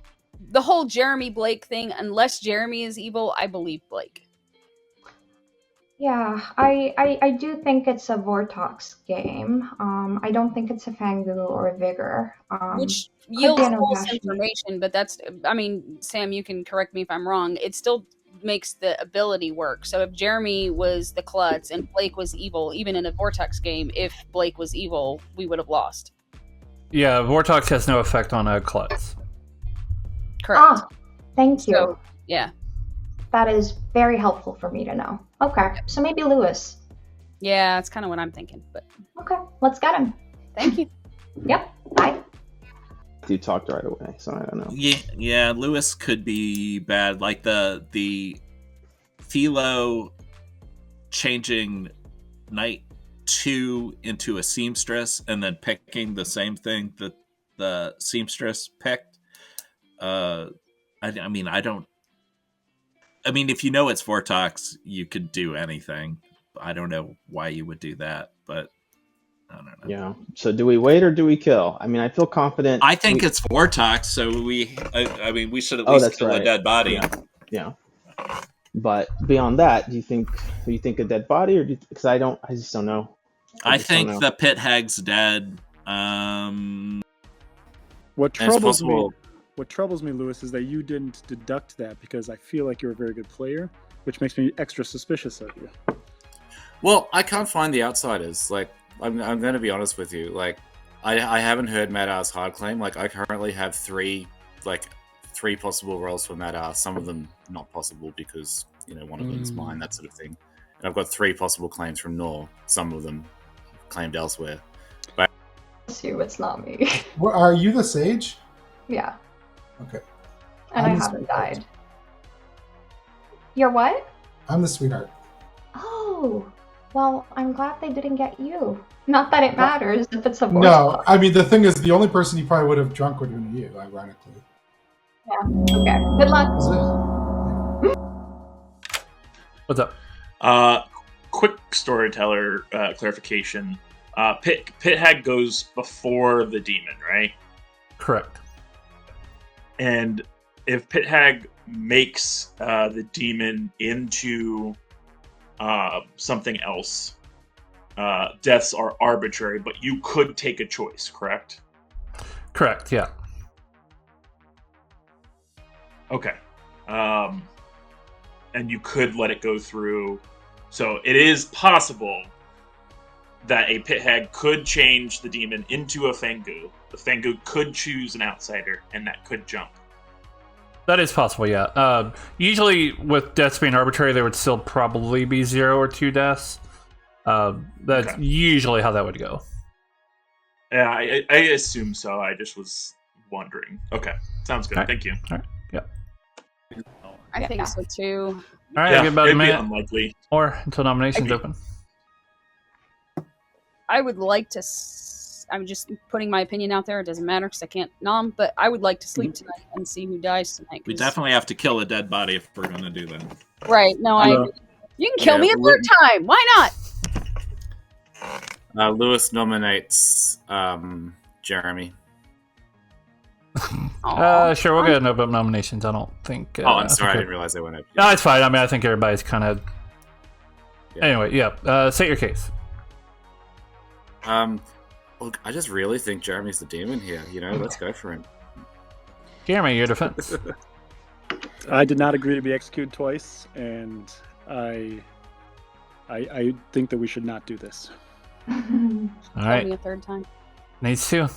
The whole Jeremy Blake thing, unless Jeremy is evil, I believe Blake. Yeah, I do think it's a Vortox game. I don't think it's a Fangu or a Vigor. Which could yields be an false Ogashi. information, but Sam, you can correct me if I'm wrong. It still makes the ability work. So if Jeremy was the klutz and Blake was evil, even in a Vortex game, if Blake was evil, we would have lost. Yeah, Vortox has no effect on a klutz. Correct. Ah, thank you. So, yeah. That is very helpful for me to know. Okay, so maybe Lewis. Yeah, that's kind of what I'm thinking. But okay, let's get him. Thank you. Yep. Bye. You talked right away, so I don't know. Yeah, Lewis could be bad. Like the Philo changing Night 2 into a seamstress and then picking the same thing that the seamstress picked. I mean, if you know it's Vortox, you could do anything. I don't know why you would do that, but I don't know. Yeah. So do we wait or do we kill? I mean, I feel confident. I think it's Vortox, so we should at least kill a dead body. Yeah. But beyond that, do you think a dead body, or because I just don't know. I think the pit hag's dead. What troubles me, Lewis, is that you didn't deduct that, because I feel like you're a very good player, which makes me extra suspicious of you. Well, I can't find the outsiders. Like, I'm going to be honest with you. Like, I haven't heard Mad R's hard claim. Like, I currently have three possible roles for Mad R. Some of them not possible because, one of them's mine, that sort of thing. And I've got 3 possible claims from Nor. Some of them claimed elsewhere. But It's you, it's not me. Well, are you the sage? Yeah. Okay. And I'm I the haven't sweetheart. died. You're what? I'm the sweetheart. Oh, well, I'm glad they didn't get you. Not that it matters if it's a voice No, box. I mean, the thing is, the only person you probably would have drunk would have been you, ironically. Yeah. Okay. Good luck. What's up? Quick storyteller clarification. Pit Hag goes before the demon, right? Correct. And if Pit Hag makes the demon into something else, deaths are arbitrary, but you could take a choice, correct? Correct, yeah. Okay. and you could let it go through. So it is possible that a pit hag could change the demon into a Fengu. The Fengu could choose an outsider, and that could jump. That is possible, yeah. Usually, with deaths being arbitrary, there would still probably be 0 or 2 deaths. That's usually how that would go. Yeah, I assume so. I just was wondering. Okay, sounds good. All right. Thank you. All right, yep. I think so too. All right, Yeah, give about a it'd be minute unlikely. or until nominations open. I would like to. I'm just putting my opinion out there. It doesn't matter because I can't nom. But I would like to sleep tonight and see who dies tonight. We 'cause- definitely have to kill a dead body if we're going to do that. Right. No, I. You can kill me a third time. Why not? Lewis nominates Jeremy. Sure, we'll go ahead and open up nominations. I don't think. I'm sorry, I okay. didn't realize they went up. No, it's fine. I mean, I think everybody's kind of. Yeah. Anyway, yeah. State your case. Look, I just really think Jeremy's the demon here. You know, let's go for him. Jeremy, your defense. I did not agree to be executed twice, and I think that we should not do this. All Kill right, me a third time. needs to.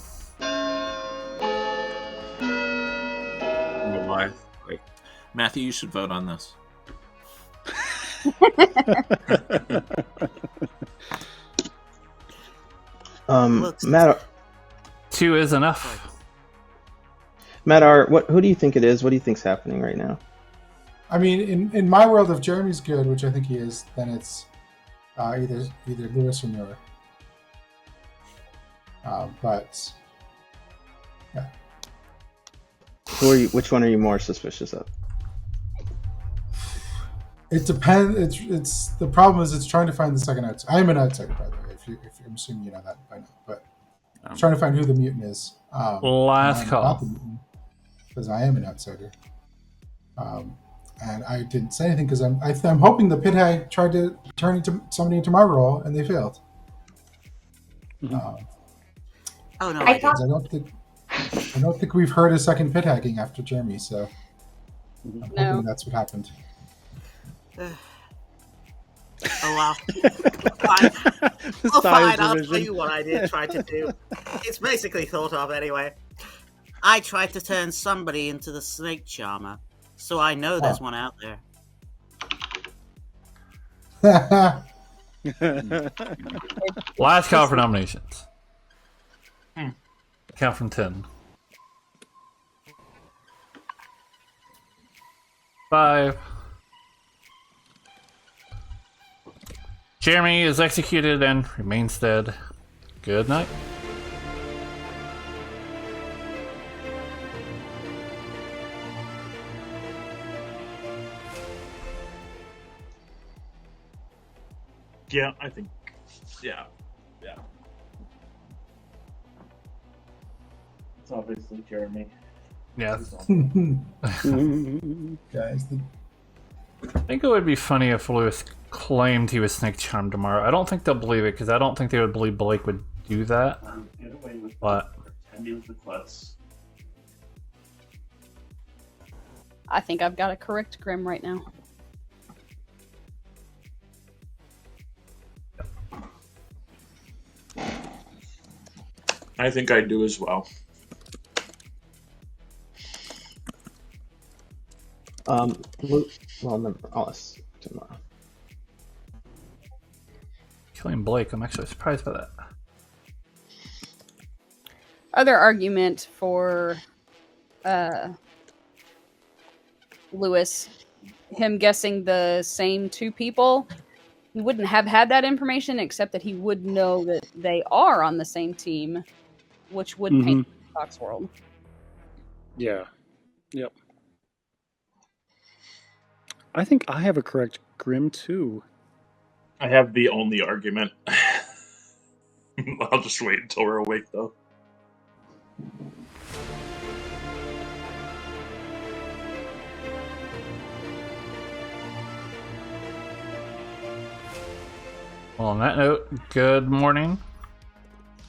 Why? Matthew, you should vote on this. Matt, 2 is enough. Matt, who do you think it is? What do you think's happening right now? I mean, in my world, if Jeremy's good, which I think he is, then it's either Lewis or Miller. But yeah, Which one are you more suspicious of? it depends. It's the problem is it's trying to find the second outsider. I am an outsider, by the way. If I'm assuming you know that by now, but I'm trying to find who the mutant is. Last call. Because I am an outsider. And I didn't say anything because I'm hoping the pit hag tried to turn somebody into my role and they failed. Oh no! I thought I don't think we've heard a second pit hagging after Jeremy, so I'm hoping that's what happened. Oh wow! Fine, I'll tell you what I did try to do. It's basically thought of anyway. I tried to turn somebody into the snake charmer, so I know there's one out there. Last call for nominations. Count from 10. 5. Jeremy is executed and remains dead. Good night. Yeah, I think. Yeah. It's obviously Jeremy. Yeah. Guys, I think it would be funny if Lewis claimed he was snake charmed tomorrow. I don't think they'll believe it because I don't think they would believe Blake would do that. Get away with But pretending with the klutz. I think I've got a correct Grim right now. I think I do as well. Well, I'll ask tomorrow. killing Blake, I'm actually surprised by that. Other argument for Lewis, him guessing the same 2 people, he wouldn't have had that information except that he would know that they are on the same team, which would paint Fox World. Yeah. Yep. I think I have a correct Grim too. I have the only argument. I'll just wait until we're awake, though. Well, on that note, good morning.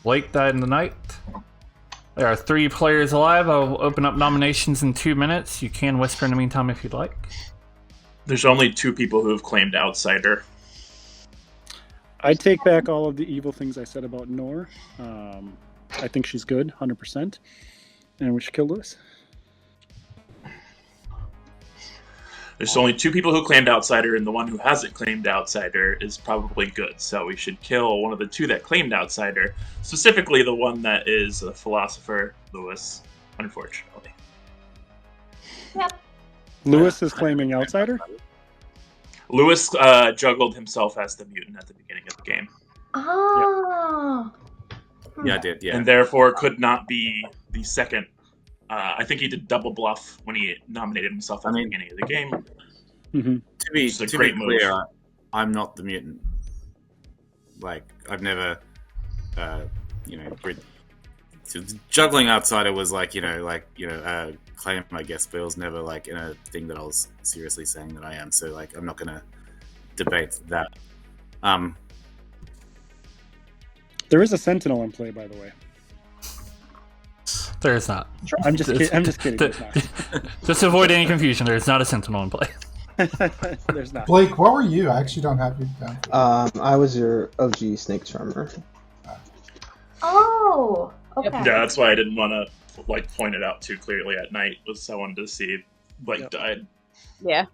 Blake died in the night. There are 3 players alive. I'll open up nominations in 2 minutes. You can whisper in the meantime if you'd like. There's only 2 people who have claimed outsider. I take back all of the evil things I said about Nor. I think she's good, 100%. And we should kill Lewis. There's only 2 people who claimed outsider, and the one who hasn't claimed outsider is probably good. So we should kill one of the 2 that claimed outsider, specifically the one that is a philosopher, Lewis, unfortunately. Yep. Lewis is claiming outsider? Lewis juggled himself as the mutant at the beginning of the game. Oh. Yeah, I did. Yeah, And therefore could not be the second. I think he did double bluff when he nominated himself at the beginning of the game. Mm-hmm. To be clear, I'm not the mutant. Like, I've never, juggling outsider was claim, I guess, but it was never like in a thing that I was seriously saying that I am. So, like, I'm not gonna debate that. There is a Sentinel in play, by the way. There is not. I'm just kidding. There's not. Just to avoid any confusion, there is not a Sentinel in play. There's not. Blake, what were you? I actually don't have you down. I was your OG Snake Charmer. Oh, okay. Yeah, that's why I didn't want to point it out too clearly at night. Was I wanted to see if Blake died. Yeah.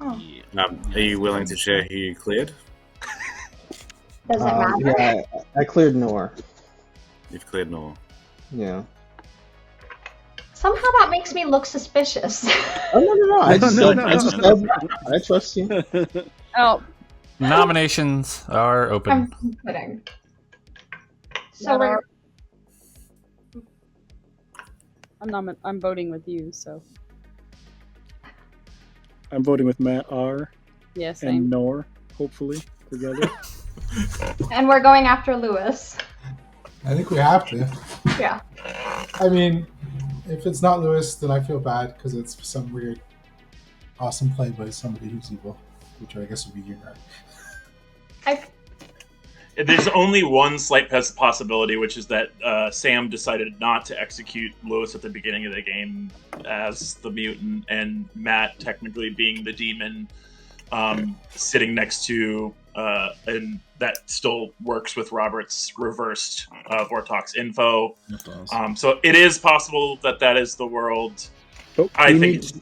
Oh. Are you willing to share who you cleared? Does it matter? Yeah, I cleared Nor. You've cleared Nor. Yeah. Somehow that makes me look suspicious. Oh no! I trust you. Oh. Nominations are open. I'm kidding. So we're... I'm voting with you, so. I'm voting with Matt R. Yeah, and same. Nor, hopefully, together. And we're going after Lewis. I think we have to. Yeah. I mean, if it's not Lewis, then I feel bad because it's some weird, awesome play by somebody who's evil, which I guess would be you. There's only one slight possibility, which is that Sam decided not to execute Lewis at the beginning of the game as the mutant, and Matt technically being the demon, sitting next to, and that still works with Robert's reversed Vortox info. So it is possible that is the world. I think it's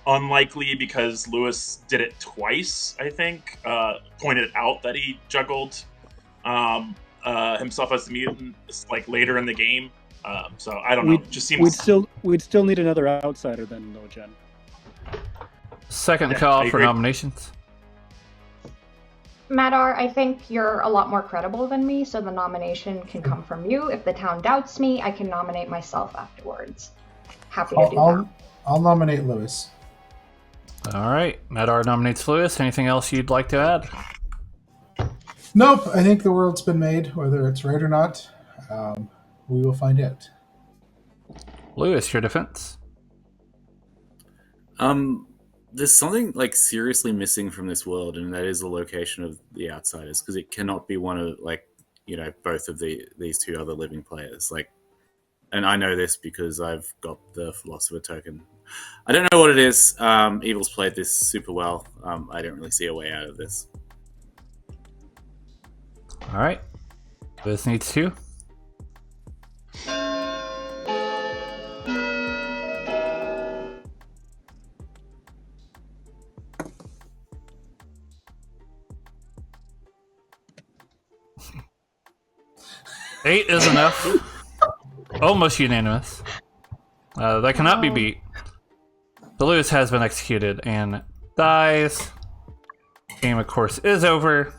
unlikely because Lewis did it twice, I think. Pointed out that he juggled himself as the mutant later in the game. So I don't know. It just seems we'd still need another outsider then, though, Jen. Second call for nominations. Madar, I think you're a lot more credible than me, so the nomination can come from you. If the town doubts me, I can nominate myself afterwards. Happy to do that. I'll nominate Lewis. All right. Madar nominates Lewis. Anything else you'd like to add? Nope. I think the world's been made, whether it's right or not. We will find out. Lewis, your defense. There's something seriously missing from this world, and that is the location of the outsiders, because it cannot be one of both of these 2 other living players. And I know this because I've got the philosopher token. I don't know what it is. Evil's played this super well. I don't really see a way out of this. All right. Lewis needs 2. Eight is enough. Almost unanimous. That cannot be beat. The Lewis has been executed and dies. Game, of course, is over.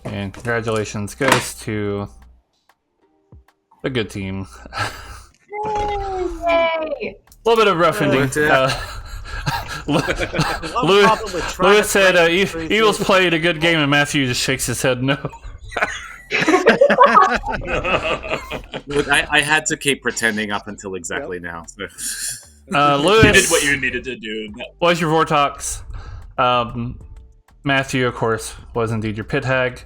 And congratulations goes to the good team. Yay! A little bit of rough ending. Lewis said Evil's played a good game, and Matthew just shakes his head no. Look, I had to keep pretending up until exactly now. So. Lewis, you did what you needed to do. Was your Vortox. Matthew, of course, was indeed your pit hag.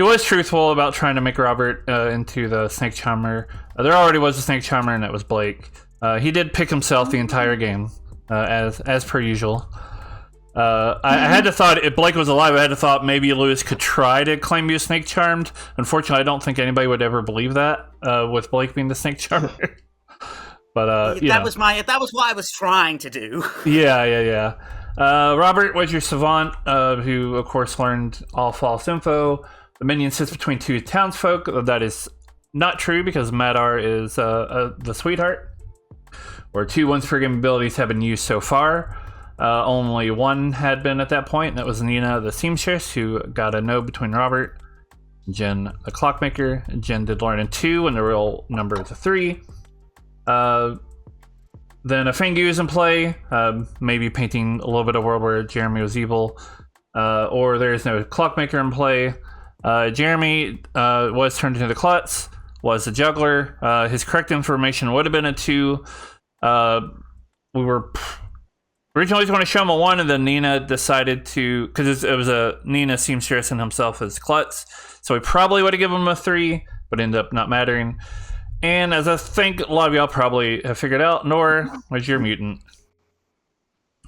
he was truthful about trying to make Robert into the Snake Charmer. There already was a Snake Charmer, and that was Blake. He did pick himself the entire game, as per usual. I had to thought if Blake was alive, I had to thought maybe Lewis could try to claim he was Snake Charmed. Unfortunately, I don't think anybody would ever believe that with Blake being the Snake Charmer. But that was what I was trying to do. Yeah. Robert was your savant, who of course learned all false info. The minion sits between two townsfolk. That is not true because Madar is the sweetheart. Where 2 once-per-game abilities have been used so far. Only one had been at that point, and that was Nina the seamstress, who got a no between Robert and Jen the clockmaker. Jen did learn in 2, and the real number is a 3. Then a Fangu is in play, maybe painting a little bit of world where Jeremy was evil, or there's no clockmaker in play. Jeremy was turned into the klutz, was the juggler. His correct information would have been a 2. We were originally going to show him a 1, and then Nina decided to, because it was a Nina seamstress and himself as klutz, so we probably would have given him a 3, but ended up not mattering. And as I think a lot of y'all probably have figured out, Nora was your mutant.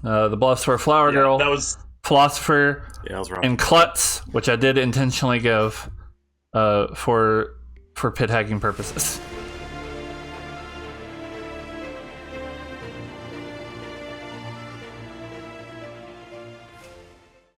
The bluffs were Flower Girl, that was Philosopher, Yeah, I was wrong. and Klutz, which I did intentionally give for pit hacking purposes.